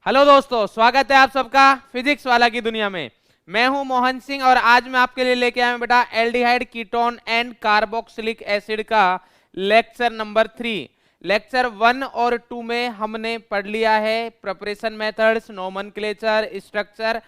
Hello दोस्तों, स्वागत है आप सबका फिजिक्स वाला की दुनिया में। मैं हूं मोहन सिंह और आज मैं आपके लिए लेके आया हूं बेटा aldehyde ketone and carboxylic acid का लेक्चर नंबर 3। लेक्चर 1 और 2 में हमने पढ़ लिया है preparation methods, nomenclature, structure,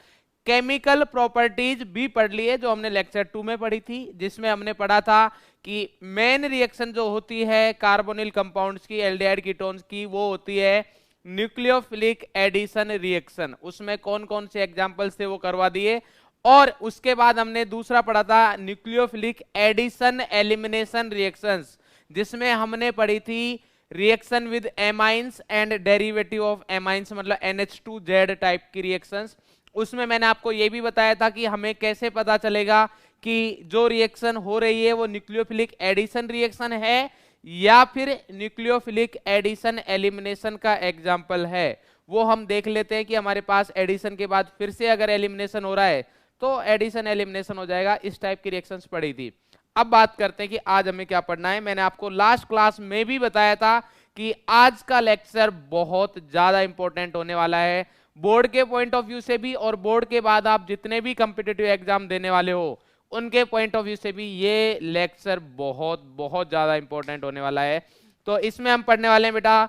chemical properties भी पढ़ लिए जो हमने लेक्चर 2 में पढ़ी थी, जिसमें हमने पढ़ा था कि मेन रिएक्शन जो होती है कार्बोनिल कंपाउंड्स की, एल्डिहाइड कीटोन्स की, वो होती है न्यूक्लियोफिलिक एडिशन रिएक्शन। उसमें कौन कौन से एग्जांपल्स थे वो करवा दिए। और उसके बाद हमने दूसरा पढ़ा था न्यूक्लियोफिलिक एडिशन एलिमिनेशन रिएक्शंस, जिसमें हमने पढ़ी थी reaction with amines and derivative of amines, मतलब NH2Z टाइप की रिएक्शंस। उसमें मैंने आपको ये भी बताया था कि हमें कैसे पता चलेगा कि जो रिएक्शन हो रही है वो न्यूक्लियोफिलिक एडिशन रिएक्शन है या फिर न्यूक्लियोफिलिक एडिशन एलिमिनेशन का एग्जाम्पल है। वो हम देख लेते हैं कि हमारे पास एडिशन के बाद फिर से अगर एलिमिनेशन हो रहा है तो एडिशन एलिमिनेशन हो जाएगा। इस टाइप की रिएक्शंस पढ़ी थी। अब बात करते हैं कि आज हमें क्या पढ़ना है। मैंने आपको लास्ट क्लास में भी बताया था कि आज का लेक्चर बहुत ज्यादा इंपॉर्टेंट होने वाला है, बोर्ड के पॉइंट ऑफ व्यू से भी और बोर्ड के बाद आप जितने भी कंपिटिटिव एग्जाम देने वाले हो उनके पॉइंट ऑफ व्यू से भी ये लेक्चर बहुत बहुत ज्यादा इंपॉर्टेंट होने वाला है। तो इसमें हम पढ़ने वाले हैं बेटा,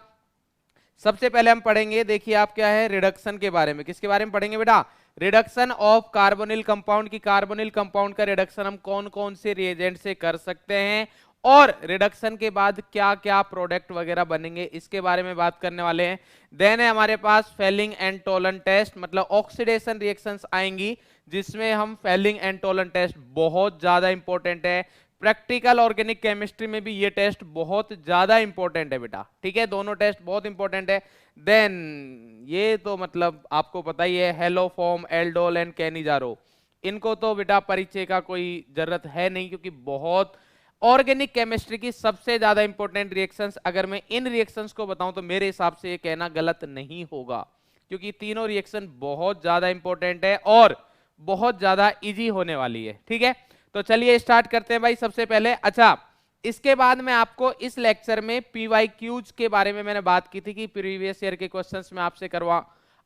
सबसे पहले हम पढ़ेंगे, देखिए आप क्या है, रिडक्शन के बारे में। किसके बारे में पढ़ेंगे बेटा? रिडक्शन ऑफ कार्बोनिल कंपाउंड की, कार्बोनिल कंपाउंड का रिडक्शन हम कौन कौन से रिएजेंट से कर सकते हैं और रिडक्शन के बाद क्या क्या प्रोडक्ट वगैरह बनेंगे, इसके बारे में बात करने वाले हैं। देन है हमारे पास फेलिंग एंड टोलन टेस्ट, मतलब ऑक्सीडेशन रिएक्शंस आएंगी जिसमें हम फेलिंग एंड टोलन टेस्ट बहुत ज्यादा इंपॉर्टेंट है। प्रैक्टिकल ऑर्गेनिक केमिस्ट्री में भी ये टेस्ट बहुत ज्यादा इंपॉर्टेंट है बेटा, ठीक है, दोनों टेस्ट बहुत इंपॉर्टेंट है। देन ये तो मतलब आपको पता ही है, हेलोफॉर्म, एल्डोल एंड कैनिजारो, इनको तो बेटा परिचय का कोई जरूरत है नहीं क्योंकि बहुत ऑर्गेनिक केमिस्ट्री की सबसे ज्यादा इंपॉर्टेंट रिएक्शंस। अगर मैं इन रिएक्शंस को बताऊं तो मेरे हिसाब से ये कहना गलत नहीं होगा क्योंकि तीनों रिएक्शन बहुत ज्यादा इंपॉर्टेंट है और बहुत ज्यादा इजी होने वाली है, ठीक है। तो चलिए स्टार्ट करते हैं भाई सबसे पहले। अच्छा, इसके बाद में आपको इस लेक्चर में PYQs के बारे में मैंने बात की थी कि प्रीवियस ईयर के क्वेश्चंस में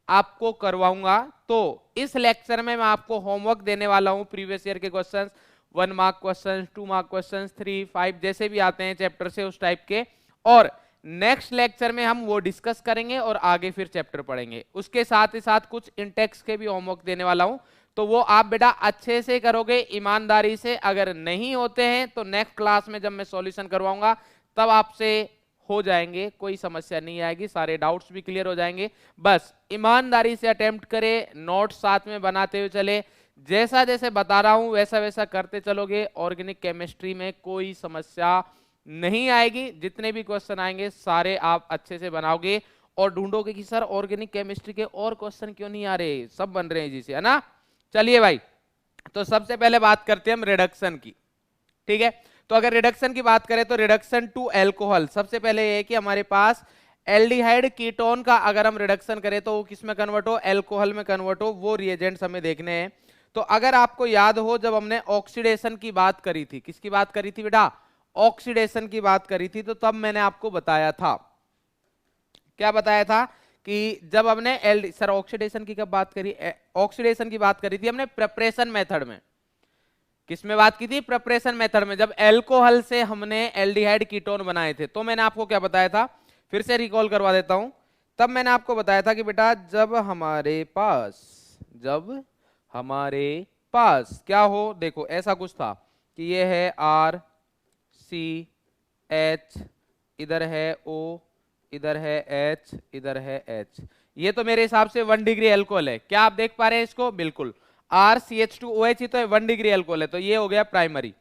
आपको करवाऊंगा। तो इस लेक्चर में मैं आपको होमवर्क देने वाला हूं, प्रीवियस ईयर के questions, 1 mark question, 2 mark question, 3, 5 जैसे भी आते हैं चैप्टर से उस टाइप के। और नेक्स्ट लेक्चर में हम वो डिस्कस करेंगे और आगे फिर चैप्टर पढ़ेंगे। उसके साथ ही साथ कुछ इंटेक्स के भी होमवर्क देने वाला हूं, तो वो आप बेटा अच्छे से करोगे, ईमानदारी से। अगर नहीं होते हैं तो नेक्स्ट क्लास में जब मैं सॉल्यूशन करवाऊंगा तब आपसे हो जाएंगे, कोई समस्या नहीं आएगी, सारे डाउट्स भी क्लियर हो जाएंगे। बस ईमानदारी से अटेम्प्ट करें, नोट्स साथ में बनाते हुए चले, जैसा जैसे बता रहा हूं वैसा वैसा करते चलोगे, ऑर्गेनिक केमिस्ट्री में कोई समस्या नहीं आएगी। जितने भी क्वेश्चन आएंगे सारे आप अच्छे से बनाओगे और ढूंढोगे कि सर ऑर्गेनिक केमिस्ट्री के और क्वेश्चन क्यों नहीं आ रहे, सब बन रहे हैं जी से, है ना। चलिए भाई, तो सबसे पहले बात करते हैं हम रिडक्शन की, ठीक है। तो अगर रिडक्शन की बात करें तो रिडक्शन टू एल्कोहल, सबसे पहले ये है कि हमारे पास एल्डिहाइड कीटोन का अगर हम रिडक्शन करें तो वो किस में कन्वर्ट हो, एल्कोहल में कन्वर्ट हो, वो रिएजेंट्स हमें देखने हैं। तो अगर आपको याद हो जब हमने ऑक्सीडेशन की बात करी थी, किसकी बात करी थी बेटा, ऑक्सीडेशन की बात करी थी, तो तब मैंने आपको बताया था, क्या बताया था कि जब हमने सर ऑक्सीडेशन की कब बात करी, ऑक्सीडेशन की बात करी थी हमने प्रिपरेशन मेथड में। किसमें बात की थी, प्रिपरेशन मेथड में, जब एल्कोहल से हमने एल्डिहाइड कीटोन बनाए थे। तो मैंने आपको क्या बताया था, फिर से रिकॉल करवा देता हूं। तब मैंने आपको बताया था कि बेटा जब हमारे पास क्या हो, देखो ऐसा कुछ था कि ये है RCH, इधर है O, इधर है H, इधर है H, ये तो मेरे हिसाब से 1 डिग्री एल्कोहल है। क्या आप देख पा रहे हैं इसको, बिल्कुल RCH2OH ही तो है, 1 डिग्री एल्कोहल है, तो ये हो गया प्राइमरी,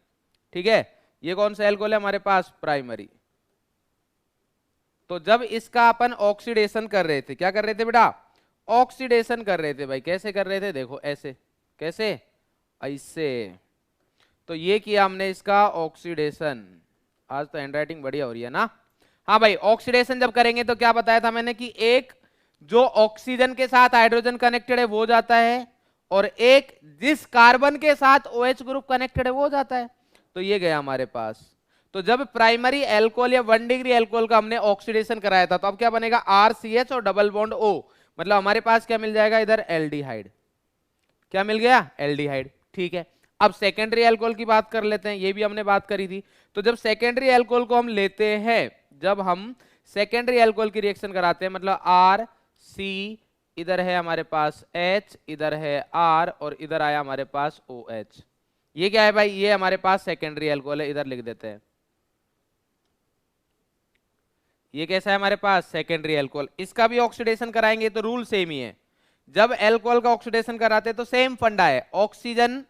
ठीक है। ये कौन सा एल्कोहल है हमारे पास, प्राइमरी। तो जब इसका अपन ऑक्सीडेशन कर रहे थे, क्या कर रहे थे बेटा, ऑक्सीडेशन कर रहे थे भाई, कैसे कर रहे थे, देखो ऐसे, कैसे, ऐसे। तो ये किया हमने इसका ऑक्सीडेशन, आज तो हैंडराइटिंग बढ़िया हो रही है ना। हाँ भाई, ऑक्सीडेशन जब करेंगे तो क्या बताया था मैंने कि एक जो ऑक्सीजन के साथ हाइड्रोजन कनेक्टेड है वो हो जाता है और एक जिस कार्बन के साथ OH ग्रुप कनेक्टेड है वो हो जाता है। तो ये गया हमारे पास। तो जब प्राइमरी एल्कोहल या 1 डिग्री एल्कोहल का हमने ऑक्सीडेशन कराया था तो अब क्या बनेगा, RCH और डबल बॉन्ड O, मतलब हमारे पास क्या मिल जाएगा इधर, एल्डिहाइड। क्या मिल गया, एल्डिहाइड। ठीक है, अब सेकेंडरी अल्कोहल की बात कर लेते हैं, ये भी हमने बात करी थी। तो जब सेकेंडरी अल्कोहल को हम लेते हैं, जब हम सेकेंडरी अल्कोहल की रिएक्शन कराते हैं, मतलब आर सी, इधर है हमारे पास H, इधर है R और इधर आया हमारे पास OH। ये क्या है भाई, ये हमारे पास सेकेंडरी अल्कोहल है, इधर लिख देते हैं। ये कैसा है हमारे पास, सेकेंडरी अल्कोहल। इसका भी ऑक्सीडेशन कराएंगे तो रूल सेम ही है। जब अल्कोहल का ऑक्सीडेशन कराते हैं तो सेम फंडा है, ऑक्सीजन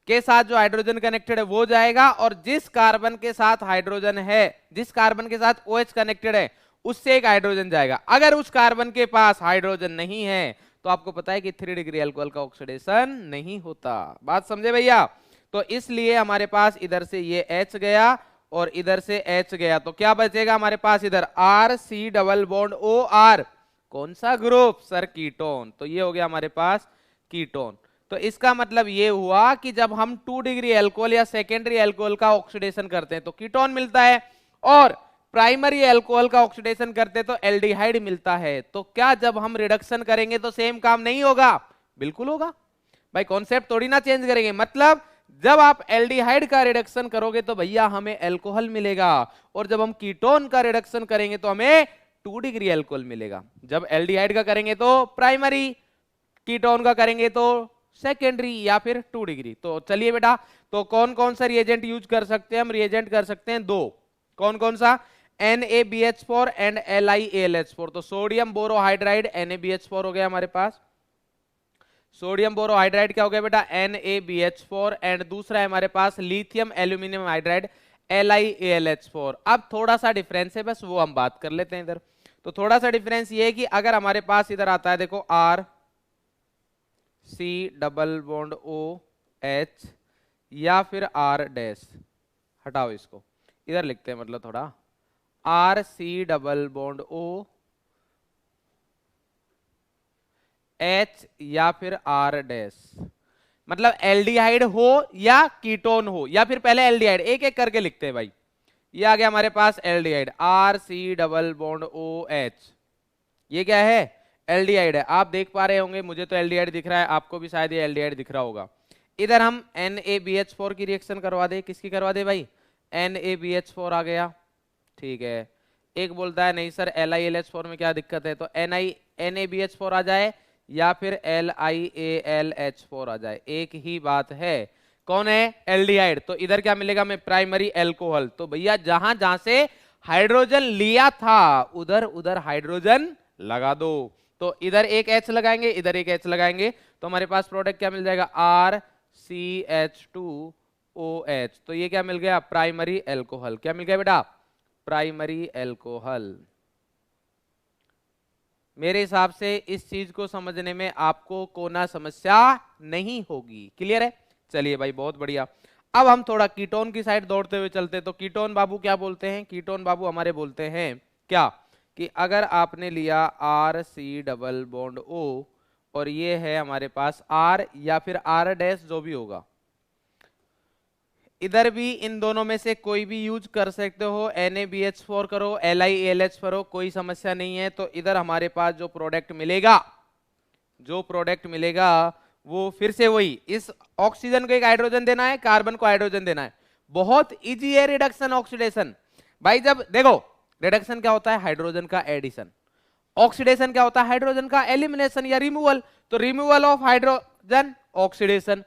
के साथ जो हाइड्रोजन कनेक्टेड है वो जाएगा, और जिस कार्बन के साथ हाइड्रोजन है, जिस कार्बन के साथ OH कनेक्टेड है, उससे एक हाइड्रोजन जाएगा। अगर उस कार्बन के पास हाइड्रोजन नहीं है तो आपको पता है कि 3 डिग्री अल्कोहल का ऑक्सीडेशन नहीं होता। बात समझे भैया? तो इसलिए हमारे पास इधर से ये H गया और इधर से H गया, तो क्या बचेगा हमारे पास इधर RC डबल बॉन्ड OR। कौन सा ग्रुप सर, कीटोन। तो ये हो गया हमारे पास कीटोन। तो इसका मतलब ये हुआ कि जब हम 2 डिग्री अल्कोहल या सेकेंडरी अल्कोहल का ऑक्सीडेशन करते हैं तो कीटोन मिलता है, और प्राइमरी अल्कोहल का ऑक्सीडेशन करते हैं तो एल्डिहाइड मिलता है। तो क्या जब हम रिडक्शन करेंगे तो सेम काम नहीं होगा? बिल्कुल होगा भाई, कॉन्सेप्ट थोड़ी ना चेंज करेंगे। मतलब जब आप एल्डिहाइड का रिडक्शन करोगे तो भैया हमें अल्कोहल मिलेगा, और जब हम कीटोन का रिडक्शन करेंगे तो हमें 2 डिग्री अल्कोहल मिलेगा। जब एल्डिहाइड का करेंगे तो प्राइमरी, कीटोन का करेंगे तो सेकेंडरी या फिर 2 डिग्री। तो चलिए बेटा, तो कौन कौन सा रिएजेंट यूज कर सकते हैं हम? रिएजेंट कर सकते हैं 2। कौन कौन सा? NaBH4 and LiAlH4। तो सोडियम बोरोहाइड्राइड NaBH4 हो गया हमारे पास। सोडियम बोरोहाइड्राइड क्या हो गया बेटा? NaBH4। एंड दूसरा है हमारे पास लिथियम एल्यूमिनियम हाइड्राइड LiAlH4। अब थोड़ा सा डिफरेंस है, बस वो हम बात कर लेते हैं इधर। तो थोड़ा सा डिफरेंस ये है कि अगर हमारे पास इधर आता है, देखो RC डबल बॉन्ड OH या फिर R डैश, हटाओ इसको, इधर लिखते हैं, मतलब थोड़ा RC डबल बॉन्ड OH या फिर R डैश, मतलब एल्डिहाइड हो या कीटोन हो, या फिर पहले एल्डिहाइड, एक एक करके लिखते हैं भाई। ये आ गया हमारे पास aldehyde, RC double bond OH। ये क्या है? एल्डिहाइड है। आप देख पा रहे होंगे, मुझे तो एल्डिहाइड दिख रहा है, आपको भी शायद ये एल्डिहाइड दिख रहा होगा। इधर हम NaBH4 की रिएक्शन करवा दे। किसकी करवा दे भाई? NaBH4 आ गया। ठीक है, एक बोलता है नहीं सर LiLH4 में क्या दिक्कत है, तो NaBH4 आ जाए या फिर LiAlH4 आ जाए, एक ही बात है। कौन है? एल्डिहाइड। तो इधर क्या मिलेगा हमें? Primary alcohol. तो भैया जहां जहां से हाइड्रोजन लिया था उधर उधर हाइड्रोजन लगा दो। तो इधर एक H लगाएंगे, इधर एक H लगाएंगे, तो हमारे पास प्रोडक्ट क्या मिल जाएगा? RCH2OH। तो ये क्या मिल गया? Primary alcohol. क्या मिल गया बेटा? Primary alcohol. मेरे हिसाब से इस चीज को समझने में आपको कोना समस्या नहीं होगी। क्लियर है? चलिए भाई, बहुत बढ़िया। अब हम थोड़ा कीटोन की साइड दौड़ते हुए चलते। तो कीटोन बाबू क्या बोलते हैं? कीटोन बाबू हमारे बोलते हैं क्या, कि अगर आपने लिया RC डबल बॉन्ड O और ये है हमारे पास R या फिर R डैश, जो भी होगा, इधर भी इन दोनों में से कोई भी यूज कर सकते हो। NaBH4 करो, LiAlH करो, कोई समस्या नहीं है। तो इधर हमारे पास जो प्रोडक्ट मिलेगा, जो प्रोडक्ट मिलेगा वो फिर से वही, इस ऑक्सीजन को एक हाइड्रोजन देना है, कार्बन को हाइड्रोजन देना है। बहुत इजी है रिडक्शन ऑक्सीडेशन भाई। जब देखो, रिडक्शन क्या होता है? हाइड्रोजन का एडिशन। ऑक्सीडेशन क्या होता है? हाइड्रोजन का एलिमिनेशन या रिमूवल। तो removal of hydrogen oxidation,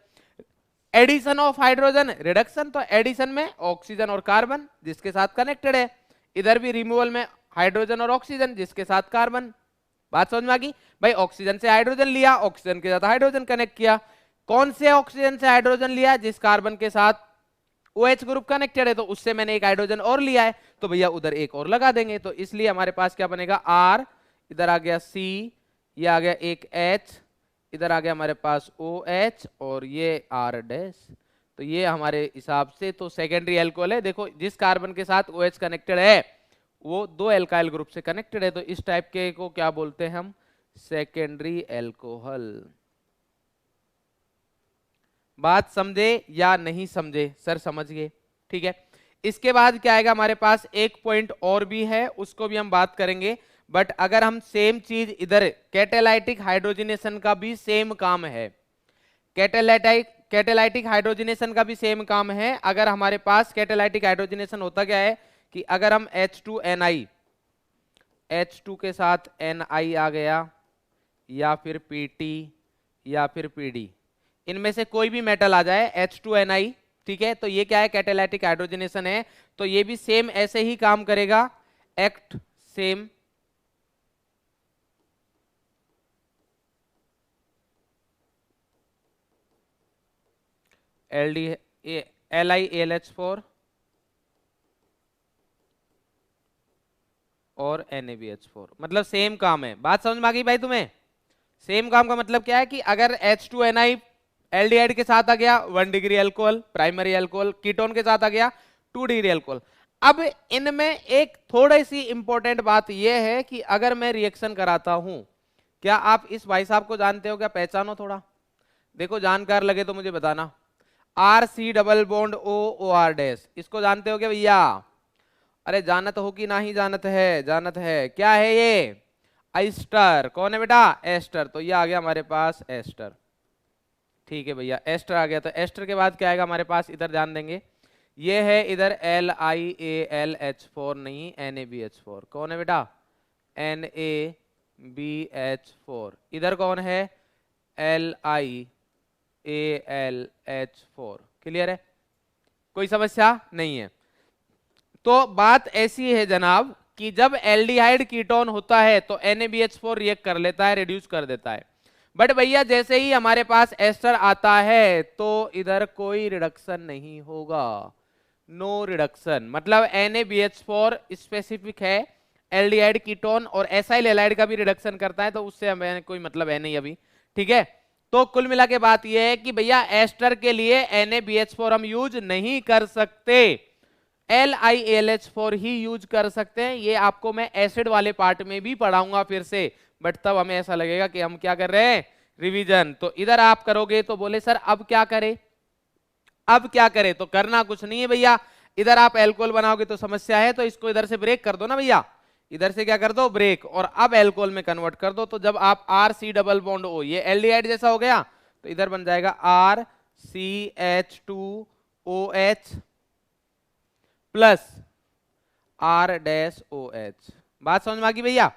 addition of hydrogen reduction. तो एडिशन में ऑक्सीजन और कार्बन जिसके साथ कनेक्टेड है, इधर भी रिमूवल में हाइड्रोजन और ऑक्सीजन जिसके साथ कार्बन। बात समझ में आ गई भाई? ऑक्सीजन से हाइड्रोजन लिया, ऑक्सीजन के साथ हाइड्रोजन कनेक्ट किया। कौन से ऑक्सीजन से हाइड्रोजन लिया? जिस कार्बन के साथ OH ग्रुप कनेक्टेड है, तो उससे मैंने एक हाइड्रोजन और लिया है, तो भैया उधर एक और लगा देंगे। तो इसलिए हमारे पास क्या बनेगा? R, इधर आ गया C, ये आ गया एक H, इधर आ गया हमारे पास OH और ये R डैश। तो ये हमारे हिसाब से तो सेकेंडरी अल्कोहल है। देखो, जिस कार्बन के साथ OH कनेक्टेड है वो 2 एल्काइल ग्रुप से कनेक्टेड है, तो इस टाइप के को क्या बोलते हैं हम? Secondary alcohol. बात समझे या नहीं समझे? सर समझ गए। ठीक है, इसके बाद क्या आएगा हमारे पास? एक पॉइंट और भी है, उसको भी हम बात करेंगे। बट अगर हम सेम चीज इधर कैटालाइटिक हाइड्रोजनेशन का भी सेम काम है, कैटालाइटिक हाइड्रोजनेशन का भी सेम काम है। अगर हमारे पास कैटालाइटिक हाइड्रोजनेशन होता क्या है कि अगर हम H2 के साथ Ni आ गया या फिर Pt या फिर Pd, इनमें से कोई भी मेटल आ जाए H2Ni, ठीक है, तो ये क्या है, कैटालाइटिक हाइड्रोजनेशन है। तो ये भी सेम ऐसे ही काम करेगा, एक्ट सेम LiAlH4 और NaBH4, मतलब सेम काम है। बात समझ में आ गई भाई तुम्हें? सेम काम का मतलब क्या है कि अगर H2Ni एल्डिहाइड के साथ आ गया 1 degree alcohol, primary alcohol, ketone के साथ आ गया 2 डिग्री अल्कोहल। अब इनमें एक थोड़ी सी इंपॉर्टेंट बात यह है कि अगर मैं रिएक्शन कराता हूं, क्या आप इस भाई साहब को जानते हो? क्या पहचानो थोड़ा, देखो जानकार लगे तो मुझे बताना। RC double bond OR dash, इसको जानते हो क्या भैया? अरे जानत हो कि नहीं जानत है? जानत है। क्या है ये? एस्टर। कौन है बेटा? एस्टर। तो ये आ गया हमारे पास एस्टर, ठीक है भैया, एस्टर आ गया। तो एस्टर के बाद क्या आएगा हमारे पास, इधर ध्यान देंगे, ये है इधर LiAlH4 नहीं NaBH4। कौन है बेटा? NaBH4। इधर कौन है? LiAlH4। क्लियर है? कोई समस्या नहीं है। तो बात ऐसी है जनाब कि जब एल्डिहाइड कीटोन होता है तो NaBH4 रिएक्ट कर लेता है, रिड्यूस कर देता है। बट भैया जैसे ही हमारे पास एस्टर आता है तो इधर कोई रिडक्शन नहीं होगा, नो रिडक्शन। मतलब NaBH4 स्पेसिफिक है एल्डिहाइड कीटोन, और एसाइल हैलाइड का भी रिडक्शन करता है, तो उससे हमें कोई मतलब है नहीं अभी, ठीक है। तो कुल मिला के बात यह है कि भैया एस्टर के लिए NaBH4 हम यूज नहीं कर सकते, LiAlH4 ही यूज कर सकते हैं। ये आपको मैं एसिड वाले पार्ट में भी पढ़ाऊंगा फिर से, बट तब हमें ऐसा लगेगा कि हम क्या कर रहे हैं, रिवीजन। तो इधर आप करोगे तो बोले सर अब क्या करें, अब क्या करें? तो करना कुछ नहीं है भैया, इधर आप एल्कोहल बनाओगे तो समस्या है, तो इसको इधर से ब्रेक कर दो ना भैया, इधर से क्या कर दो, ब्रेक, और अब एल्कोहल में कन्वर्ट कर दो। तो जब आप RC डबल बॉन्ड O, ये एल्डिहाइड जैसा हो गया, तो इधर बन जाएगा RCH2OH प्लस R-OH। बात समझ में आ गई भैया?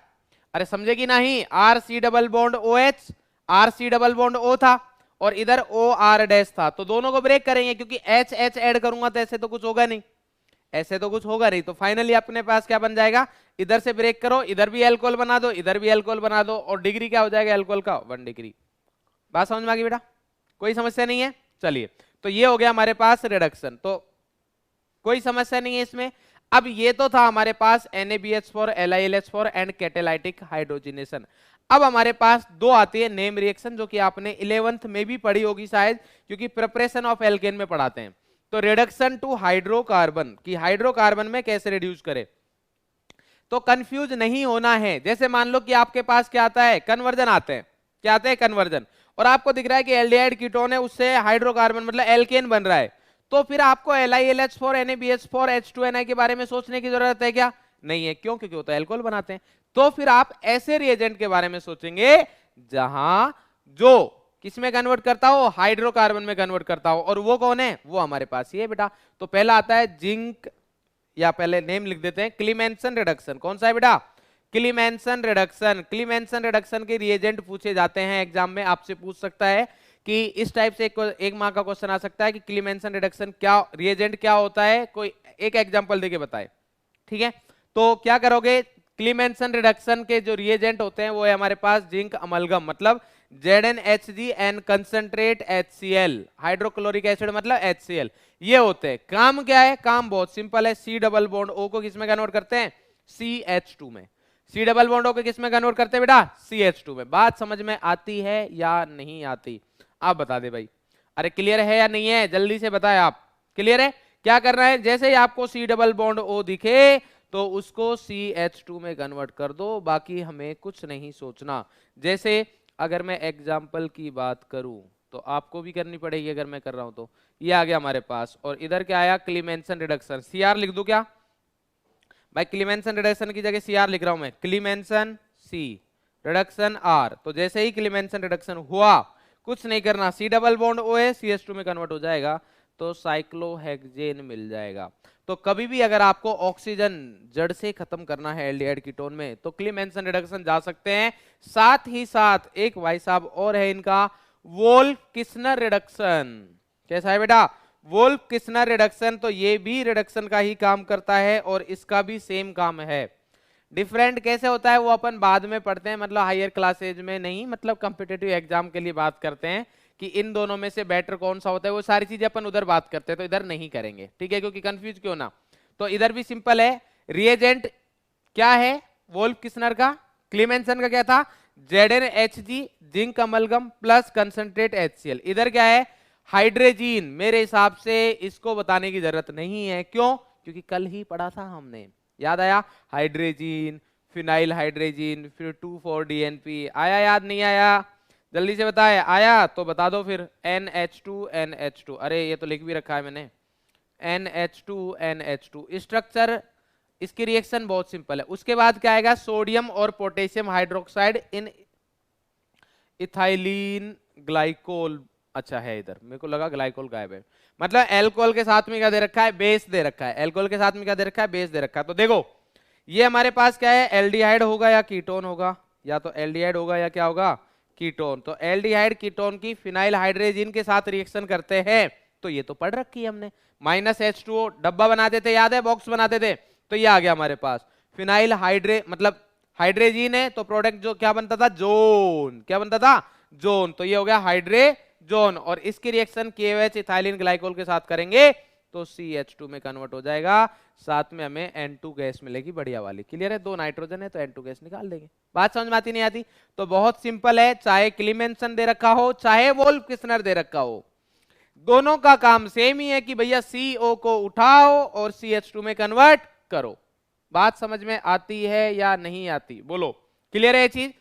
अरे समझे कि नहीं? RC double bond OH, RC double bond O था और इधर OR डैश था, तो दोनों को ब्रेक करेंगे क्योंकि H ऐड करूंगा तो ऐसे तो कुछ होगा नहीं, ऐसे तो कुछ होगा नहीं। तो फाइनली अपने पास क्या बन जाएगा, इधर से ब्रेक करो, इधर भी अल्कोहल बना दो, इधर भी अल्कोहल बना दो, और डिग्री क्या हो जाएगा अल्कोहल का, 1 डिग्री। बात समझ में आ गई बेटा? कोई समस्या नहीं है? चलिए, तो ये हो गया हमारे पास रिडक्शन, तो कोई समस्या नहीं है इसमें। अब ये तो था हमारे पास NaBH4 LiLH4 and catalytic hydrogenation. अब हमारे पास दो आती है नेम रिएक्शन, जो कि आपने 11th में भी पढ़ी होगी शायद, क्योंकि प्रिपरेशन ऑफ एल्केन में पढ़ाते हैं। तो रिडक्शन टू हाइड्रोकार्बन, कि हाइड्रोकार्बन में कैसे रिड्यूस करें। तो कंफ्यूज नहीं होना है। जैसे मान लो कि आपके पास क्या आता है, कन्वर्जन आते हैं, क्या आते हैं, कन्वर्जन, और आपको दिख रहा है कि एल्डिहाइड कीटोन है, उससे हाइड्रोकार्बन मतलब एल्केन बन रहा है, तो फिर आपको LiLH4 NaBH4 H2Ni के बारे में सोचने की जरूरत है क्या? नहीं है। क्यों? क्योंकि वो तो अल्कोहल बनाते हैं। तो फिर आप ऐसे रिएजेंट के बारे में सोचेंगे जहां जो किसमें कन्वर्ट करता हो, हाइड्रोकार्बन में कन्वर्ट करता हो, और वो कौन है, वो हमारे पास ये बेटा। तो पहला आता है जिंक, या पहले नेम लिख देते हैं, क्लीमेंसन रिडक्शन। कौन सा है बेटा? क्लीमेंसन रिडक्शन। क्लीमेंसन रिडक्शन के रिएजेंट पूछे जाते हैं एग्जाम में, आपसे पूछ सकता है कि इस टाइप से एक मार्क का क्वेश्चन आ सकता है कि क्लीमेंसन रिडक्शन क्या रिएजेंट क्या होता है, कोई एक एग्जांपल देके बताए, ठीक है। तो क्या करोगे, क्लीमेंसन रिडक्शन के जो रिएजेंट होते हैं वो है हमारे पास जिंक अमलगम, मतलब ZnHg and concentrate HCl, hydrochloric acid मतलब HCl, ये होते हैं। काम क्या है? काम बहुत सिंपल है, C डबल बॉन्ड O को किसमें कन्वर्ट करते हैं, CH2 में। C डबल बॉन्ड O को किसमें कन्वर्ट करते हैं बेटा, CH2 में। बात समझ में आती है या नहीं आती? आप बता दे भाई। अरे क्लियर है या नहीं है, जल्दी से बताएं आप। क्लियर है? क्या करना है, जैसे ही आपको C डबल बॉन्ड O दिखे तो उसको CH2 में कन्वर्ट कर दो, बाकी हमें कुछ नहीं सोचना। जैसे अगर मैं एग्जाम्पल की बात करूं तो आपको भी करनी पड़ेगी, अगर मैं कर रहा हूं तो ये आ गया हमारे पास, और इधर क्या आया, क्लीमेंसन रिडक्शन, CR लिख दूं क्या? भाई क्लीमेंसन रिडक्शन की जगह सी आर लिख रहा हूं मैं, क्लीमेंसन सी रिडक्शन आर। तो जैसे ही क्लीमेंसन रिडक्शन हुआ, कुछ नहीं करना, सी डबल बॉन्ड ओ है CH2 में कन्वर्ट हो जाएगा, तो साइक्लोहेक्सेन मिल जाएगा। तो कभी भी अगर आपको ऑक्सीजन जड़ से खत्म करना है एल्डिहाइड कीटोन में, तो क्लीमेंसन रिडक्शन जा सकते हैं। साथ ही साथ एक भाई साहब और है इनका, वोल्फ किस्नर रिडक्शन। कैसा है बेटा? Wolff Kishner reduction. तो ये भी रिडक्शन का ही काम करता है और इसका भी सेम काम है। डिफरेंट कैसे होता है वो अपन बाद में पढ़ते हैं, मतलब हायर क्लासेज में नहीं, मतलब कॉम्पिटिटिव एग्जाम के लिए बात करते हैं कि इन दोनों में से बेटर कौन सा होता है, वो सारी चीजें अपन उधर बात करते हैं, तो इधर नहीं करेंगे, ठीक है, क्योंकि कंफ्यूज क्यों ना। तो इधर भी सिंपल है, रिएजेंट क्या है वोल्फ किस्नर का, क्लीमेंसन का क्या था, ZnHg zinc amalgam plus concentrate HCl। इधर क्या है, हाइड्रोजीन। मेरे हिसाब से इसको बताने की जरूरत नहीं है, क्यों? क्योंकि कल ही पढ़ा था हमने, याद आया? हाइड्रोजीन, फिनाइल हाइड्रोजीन, फिर 2,4-DNP आया, याद नहीं आया? जल्दी से बताए, आया तो बता दो फिर। NH2NH2, अरे ये तो लिख भी रखा है मैंने, NH2NH2। स्ट्रक्चर इसकी रिएक्शन बहुत सिंपल है। उसके बाद क्या आएगा, सोडियम और पोटेशियम हाइड्रोक्साइड इन इथाइलिन ग्लाइकोल। अच्छा है, इधर मेरे को लगा ग्लाइकोल गायब है, मतलब एल्कोहल के साथ में क्या दे रखा है, बेस दे रखा है। एल्कोहल के साथ में क्या दे रखा है, बेस दे रखा है। तो देखो ये हमारे पास क्या है, एल्डिहाइड होगा या कीटोन होगा, या तो एल्डिहाइड होगा या क्या होगा, कीटोन। तो एल्डिहाइड कीटोन की फिनाइल हाइड्रोजन के साथ रिएक्शन करते हैं, तो ये तो पढ़ रखी है हमने, -H2O डब्बा बनाते थे, याद है, बॉक्स बनाते थे। तो ये आ गया हमारे पास फिनाइल हाइड्रे, मतलब हाइड्रोजन है, तो प्रोडक्ट जो क्या बनता था, जोन। क्या बनता था, जोन। तो ये हो गया हाइड्रोजन, और इसकी रिएक्शन KOH इथाइलिन ग्लाइकोल के साथ करेंगे तो CH2 में कन्वर्ट हो जाएगा, साथ में हमें N2 गैस मिलेगी बढ़िया वाली। क्लियर है? 2 नाइट्रोजन है तो N2 गैस निकाल देंगे। बात समझ में आती नहीं आती? तो बहुत सिंपल है, चाहे क्लीमेंसन दे रखा हो चाहे वोल्फ किस्नर दे रखा हो, दोनों का काम सेम ही है कि भैया CO को उठाओ और CH2 में कन्वर्ट करो। बात समझ में आती है या नहीं आती, बोलो? क्लियर है ये चीज?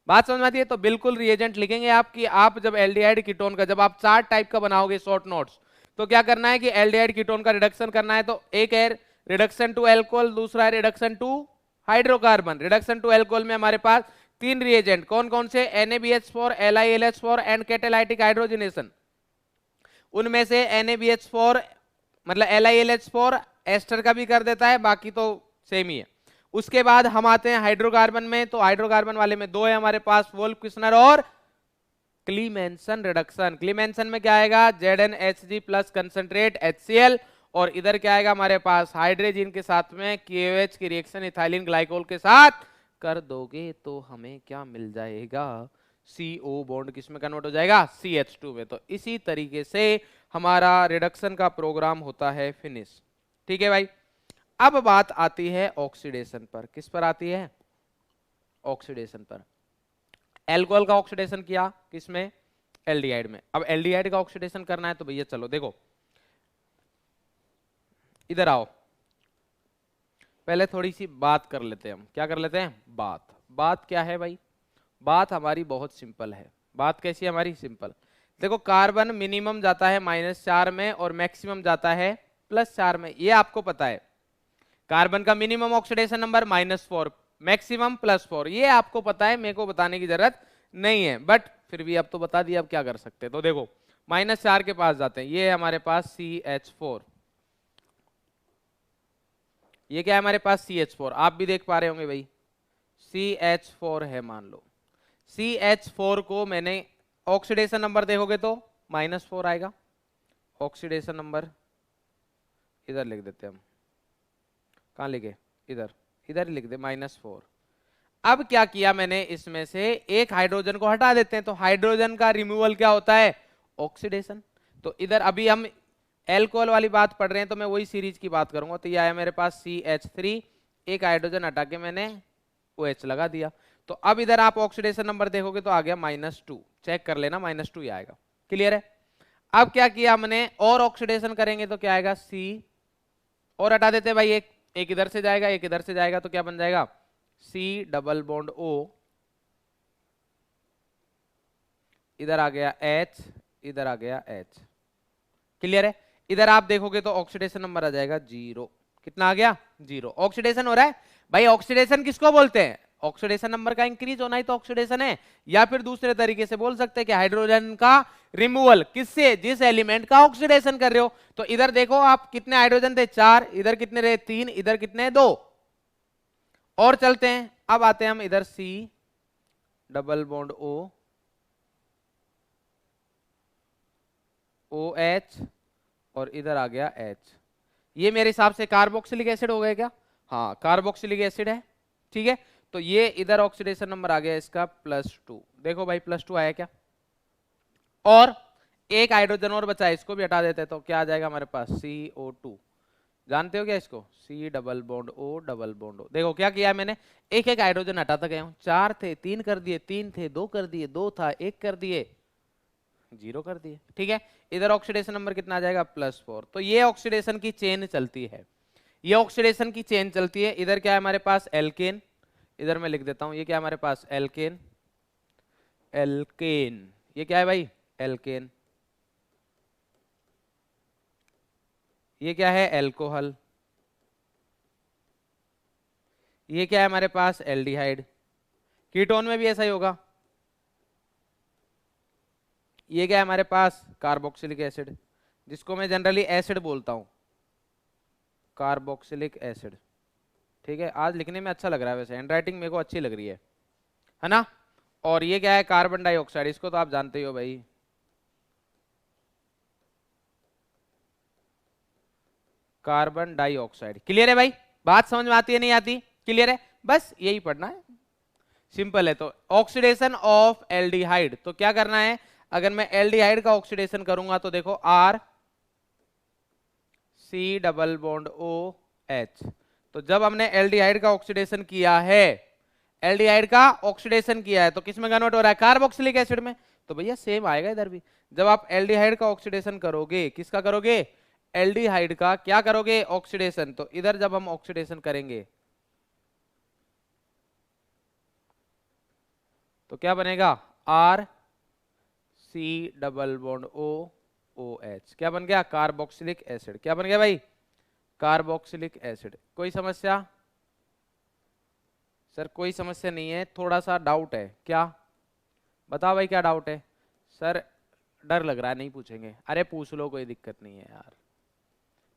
बात समझ में आती है तो बिल्कुल रिएजेंट लिखेंगे आप, कि आप जब एल्डिहाइड कीटोन का, जब आप 4 टाइप का बनाओगे शॉर्ट नोट्स, तो क्या करना है कि एल्डिहाइड कीटोन का रिडक्शन करना है, तो एक है रिडक्शन टू एल्कोहल, दूसरा है reduction to hydrocarbon. Reduction to alcohol में हमारे पास 3 रिएजेंट कौन कौन से, NaBH4, LiLH4 and catalytic hydrogenation. उनमें से NaBH4 मतलब LiLH4 एस्टर का भी कर देता है, बाकी तो सेम ही है। उसके बाद हम आते हैं हाइड्रोकार्बन में, तो हाइड्रोकार्बन वाले में 2 है हमारे पास, वोल्फ किस्नर और क्लीमेंसन रिडक्शन। क्लीमेंसन में क्या आएगा, ZnHg प्लस कंसंट्रेट HCl, और इधर क्या आएगा हमारे पास, हाइड्रोजन के साथ में KOH की रिएक्शन इथाइलिन ग्लाइकोल के साथ कर दोगे तो हमें क्या मिल जाएगा, CO बॉन्ड किस में कन्वर्ट हो जाएगा, CH2 में। तो इसी तरीके से हमारा रिडक्शन का प्रोग्राम होता है फिनिश। ठीक है भाई? अब बात आती है ऑक्सीडेशन पर। किस पर आती है, ऑक्सीडेशन पर। एल्कोहल का ऑक्सीडेशन किया किसमें, एल्डिहाइड में। अब एल्डिहाइड का ऑक्सीडेशन करना है तो भैया चलो देखो, इधर आओ, पहले थोड़ी सी बात कर लेते हैं हम। क्या कर लेते हैं, बात क्या है भाई, बात हमारी बहुत सिंपल है। बात कैसी है हमारी, सिंपल। देखो कार्बन मिनिमम जाता है -4 में और मैक्सिमम जाता है +4 में, ये आपको पता है। कार्बन का मिनिमम ऑक्सीडेशन नंबर -4, मैक्सिमम +4, ये आपको पता है, मेरे को बताने की जरूरत नहीं है, बट फिर भी अब तो बता दिया, अब क्या कर सकते हैं। तो देखो -4 के पास जाते हैं, ये है हमारे पास CH4, ये क्या है हमारे पास CH4, आप भी देख पा रहे होंगे भाई, CH4 है मान लो। CH4 को मैंने ऑक्सीडेशन नंबर देखोगे तो -4 आएगा, ऑक्सीडेशन नंबर इधर लिख देते हैं हम, कहाँ लिखे, इधर, इधर लिख दे -4। अब क्या किया मैंने, इसमें से एक हाइड्रोजन को हटा देते हैं, तो हाइड्रोजन का रिमूवल क्या होता है, ऑक्सीडेशन। तो इधर अभी हम एल्कोहल वाली बात पढ़ रहे हैं, तो मैं वही सीरीज की बात करूंगा। तो ये आया मेरे पास CH3, एक हाइड्रोजन हटा के मैंने OH लगा दिया। तो अब इधर आप ऑक्सीडेशन नंबर देखोगे तो आ गया -2, चेक कर लेना, -2 ही आएगा। क्लियर है? अब क्या किया हमने, और ऑक्सीडेशन करेंगे तो क्या आएगा, C, और हटा देते भाई, एक इधर से जाएगा, एक इधर से जाएगा, तो क्या बन जाएगा, C डबल बॉन्ड O, इधर आ गया H, इधर आ गया H। क्लियर है? इधर आप देखोगे तो ऑक्सीडेशन नंबर आ जाएगा 0। कितना आ गया 0। ऑक्सीडेशन हो रहा है भाई। ऑक्सीडेशन किसको बोलते हैं? ऑक्सीडेशन नंबर का इंक्रीज होना ही तो ऑक्सीडेशन है। या फिर दूसरे तरीके से बोल सकते हैं कि हाइड्रोजन का रिमूवल, किससे? जिस एलिमेंट का ऑक्सीडेशन कर रहे हो। तो इधर देखो आप कितने हाइड्रोजन थे 4, इधर कितने रहे 3, इधर कितने 2। और चलते हैं, अब आते हैं हम इधर C double bond O OH और इधर आ गया H। ये मेरे हिसाब से कार्बोक्सिलिक एसिड हो गया क्या? हाँ कार्बोक्सिलिक एसिड है, ठीक है। तो ये इधर ऑक्सीडेशन नंबर आ गया इसका +2। देखो भाई +2 आया क्या? और एक हाइड्रोजन और बचा है, इसको भी हटा देते हैं तो क्या आ जाएगा हमारे पास CO2। जानते हो क्या इसको? C double bond O double bond O। देखो क्या किया मैंने, एक एक हाइड्रोजन हटाता गया हूं। 4 थे 3 कर दिए, 3 थे 2 कर दिए, 2 था 1 कर दिए, 0 कर दिए, ठीक है। इधर ऑक्सीडेशन नंबर कितना आ जाएगा +4। तो ये ऑक्सीडेशन की चेन चलती है, ये ऑक्सीडेशन की चेन चलती है। इधर क्या है हमारे पास? एल्केन। इधर मैं लिख देता हूं, ये क्या है हमारे पास? एल्केन। एल्केन ये क्या है भाई? एल्केन। ये क्या है? एल्कोहल। ये क्या है हमारे पास? एल्डिहाइड। कीटोन में भी ऐसा ही होगा। ये क्या है हमारे पास? कार्बोक्सिलिक एसिड, जिसको मैं जनरली एसिड बोलता हूं, कार्बोक्सिलिक एसिड, ठीक है। आज लिखने में अच्छा लग रहा है, वैसे हैंडराइटिंग मेरे को अच्छी लग रही है ना। और ये क्या है? कार्बन डाइऑक्साइड, इसको तो आप जानते ही हो भाई, कार्बन डाइऑक्साइड। क्लियर है भाई? बात समझ में आती है नहीं आती? क्लियर है? बस यही पढ़ना है, सिंपल है। तो ऑक्सीडेशन ऑफ एल्डिहाइड, तो क्या करना है? अगर मैं एल्डिहाइड का ऑक्सीडेशन करूंगा तो देखो R C double bond OH। तो जब हमने एल्डिहाइड का ऑक्सीडेशन किया है, एल्डिहाइड का ऑक्सीडेशन किया है, तो किस में कन्वर्ट हो रहा है? कार्बोक्सिलिक एसिड में। तो भैया सेम आएगा इधर भी। जब आप एल्डिहाइड का ऑक्सीडेशन करोगे, किसका करोगे? एल्डिहाइड का क्या करोगे? ऑक्सीडेशन। तो इधर जब हम ऑक्सीडेशन करेंगे तो क्या बनेगा? R C double bond OH। क्या बन गया? Carboxylic acid. क्या बन गया भाई? Carboxylic acid. कोई समस्या? सर कोई समस्या नहीं है, थोड़ा सा डाउट है। क्या? बताओ भाई क्या डाउट है? सर डर लग रहा है, नहीं पूछेंगे। अरे पूछ लो, कोई दिक्कत नहीं है यार।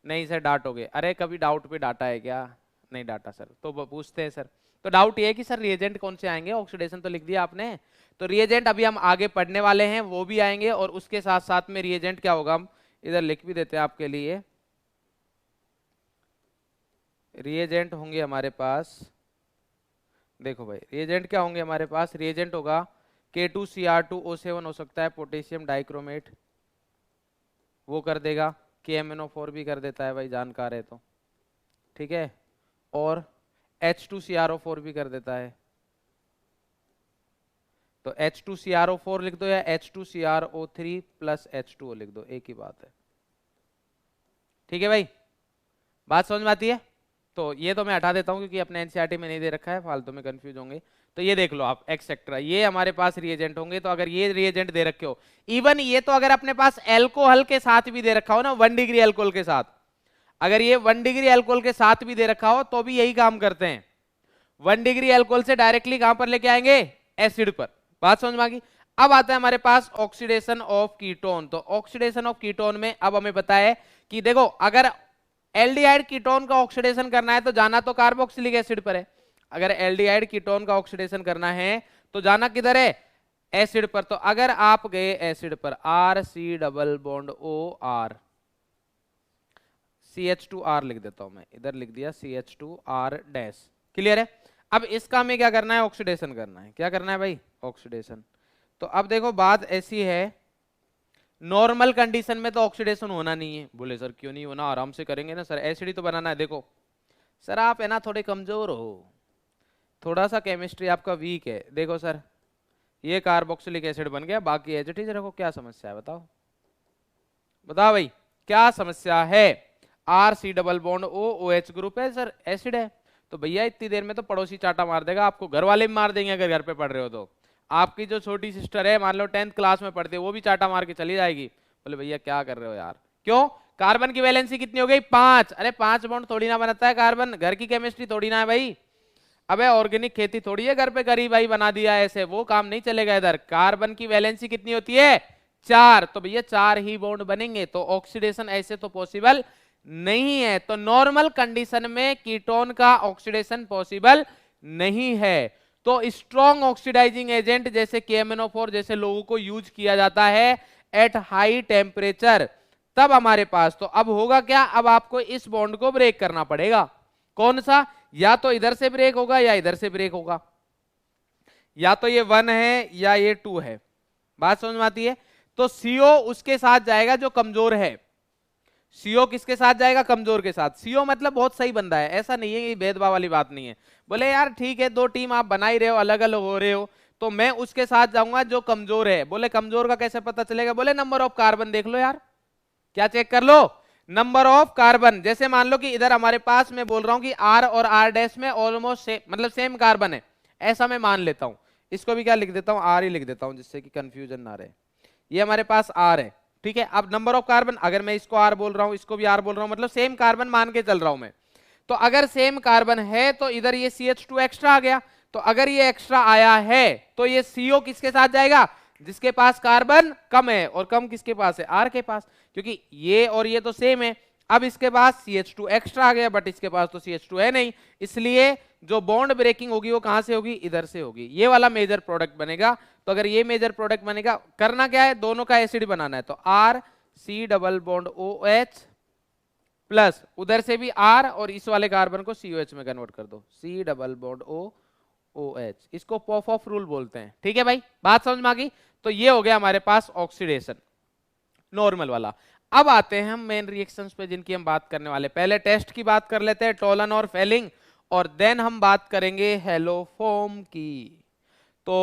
नहीं सर डांटोगे? अरे कभी डाउट पे डाटा है क्या? नहीं डाटा सर, तो पूछते हैं सर। तो डाउट ये है कि सर रिएजेंट कौन से आएंगे? ऑक्सीडेशन तो लिख दिया आपने, तो रिएजेंट अभी हम आगे पढ़ने वाले हैं, वो भी आएंगे। और उसके साथ साथ में रिएजेंट क्या होगा, हम इधर लिख भी देते हैं आपके लिए। रिएजेंट होंगे हमारे पास, देखो भाई रिएजेंट क्या होंगे हमारे पास? रिएजेंट होगा K2Cr2O7 हो सकता है, पोटेशियम डाइक्रोमेट वो कर देगा, KMnO4 भी कर देता है भाई, जानकार है तो, ठीक है। और H2CrO4 भी कर देता है। तो H2CrO4 लिख दो या H2CrO3 प्लस H2O लिख दो, एक ही बात है, ठीक है भाई। बात समझ में आती है? तो ये तो मैं हटा देता हूं क्योंकि अपने एनसीईआरटी में नहीं दे रखा है, फालतू में कंफ्यूज होंगे। तो ये देख लो आप एक्सेट्रा, ये हमारे पास रिएजेंट होंगे। तो अगर ये रिएजेंट दे रखे हो, इवन ये तो अगर अपने पास एल्कोहल के साथ भी दे रखा हो ना, 1 डिग्री एल्कोहल के साथ, अगर ये 1 डिग्री एल्कोहल के साथ भी दे रखा हो तो भी यही काम करते हैं। 1 डिग्री एल्कोहल से डायरेक्टली कहां पर लेके आएंगे? एसिड पर। बात समझ में आ गई? अब आता है हमारे पास ऑक्सीडेशन ऑफ कीटोन। तो ऑक्सीडेशन ऑफ कीटोन में अब हमें पता है कि देखो, अगर एल्डिहाइड कीटोन का ऑक्सीडेशन करना है तो जाना तो कार्बोक्सिलिक एसिड पर है। अगर एल्डिहाइड कीटोन का ऑक्सीडेशन करना है तो जाना किधर है? एसिड पर। तो अगर आप गए एसिड पर, RC double bond OR, CH2R लिख देता हूं मैं, इधर लिख दिया CH2R डैश। क्लियर है? अब इसका हमें क्या करना है? ऑक्सीडेशन करना है। क्या करना है भाई? ऑक्सीडेशन। तो अब देखो बात ऐसी है, नॉर्मल कंडीशन में तो ऑक्सीडेशन होना नहीं है। बोले सर क्यों नहीं होना, आराम से करेंगे ना सर, एसिड ही तो बनाना है। देखो सर आप है ना थोड़े कमजोर हो, थोड़ा सा केमिस्ट्री आपका वीक है। देखो सर ये कार्बोक्सिलिक एसिड बन गया, बाकी एज इट इज रखो, क्या समस्या है बताओ? बताओ भाई क्या समस्या है? RC double bond OH group है सर, एसिड है। तो भैया इतनी देर में तो पड़ोसी चाटा मार देगा, आपको घर वाले भी मार देंगे अगर घर पे पढ़ रहे हो तो। आपकी जो छोटी सिस्टर है, मान लो 10th क्लास में पढ़ते, वो भी चाटा मार के चली जाएगी। बोले भैया क्या कर रहे हो यार? क्यों? कार्बन की वैलेंसी कितनी हो गई 5। अरे 5 बॉन्ड थोड़ी ना बनाता है कार्बन, घर की केमिस्ट्री थोड़ी ना है भाई। अबे ऑर्गेनिक खेती थोड़ी है घर पे करी भाई बना दिया ऐसे, वो काम नहीं चलेगा इधर। कार्बन की वैलेंसी कितनी होती है 4, तो भैया 4 ही बॉन्ड बनेंगे, तो ऑक्सीडेशन ऐसे तो पॉसिबल नहीं है। तो नॉर्मल कंडीशन में कीटोन का ऑक्सीडेशन पॉसिबल नहीं है। तो स्ट्रॉन्ग ऑक्सीडाइजिंग एजेंट जैसे KMnO4 जैसे लोगों को यूज किया जाता है एट हाई टेम्परेचर, तब हमारे पास तो अब होगा क्या, अब आपको इस बॉन्ड को ब्रेक करना पड़ेगा। कौन सा, या तो इधर से ब्रेक होगा या इधर से ब्रेक होगा, या तो ये 1 है या ये 2 है। बात समझ में आती है। तो CO उसके साथ जाएगा जो कमजोर है। CO किसके साथ जाएगा, कमजोर के साथ। CO मतलब बहुत सही बंदा है, ऐसा नहीं है कि भेदभाव वाली बात नहीं है। बोले यार ठीक है 2 टीम आप बना ही रहे हो, अलग अलग हो रहे हो, तो मैं उसके साथ जाऊंगा जो कमजोर है। बोले कमजोर का कैसे पता चलेगा, बोले नंबर ऑफ कार्बन देख लो यार। क्या चेक कर लो, नंबर ऑफ कार्बन। जैसे मान लो कि इधर हमारे पास मैं बोल रहा हूं कि R और R' में ऑलमोस्ट मतलब सेम कार्बन है, ऐसा मैं मान लेता हूं। इसको भी क्या लिख देता हूं, R ही लिख देता हूं जिससे कि कंफ्यूजन ना रहे। ये हमारे पास R है, ठीक है। अब नंबर ऑफ कार्बन, अगर मैं इसको R बोल रहा हूं इसको भी R बोल रहा हूं, मतलब सेम कार्बन मान के चल रहा हूं मैं। तो अगर सेम कार्बन है तो इधर ये CH2 एक्स्ट्रा आ गया। तो अगर ये एक्स्ट्रा आया है तो ये CO किसके साथ जाएगा, जिसके पास कार्बन कम है, और कम किसके पास है, R के पास, क्योंकि ये और ये तो सेम है। अब इसके पास CH2 एक्स्ट्रा आ गया, बट इसके पास तो CH2 है नहीं, इसलिए जो बॉन्ड ब्रेकिंग होगी वो कहां से होगी, इधर से होगी। ये वाला मेजर प्रोडक्ट बनेगा। तो अगर ये मेजर प्रोडक्ट बनेगा, करना क्या है, दोनों का एसिड बनाना है। तो RC double bond OH plus उधर से भी R और इस वाले कार्बन को COH में कन्वर्ट कर दो, C डबल बॉन्ड OH। इसको पॉफ ऑफ रूल बोलते हैं, ठीक है भाई, बात समझ में आ गई। तो ये हो गया हमारे पास ऑक्सीडेशन नॉर्मल वाला। अब आते हैं हम मेन रिएक्शंस पे जिनकी हम बात करने वाले। पहले टेस्ट की बात कर लेते हैं, टोलन और फेलिंग, और देन हम बात करेंगे हेलोफॉर्म की। तो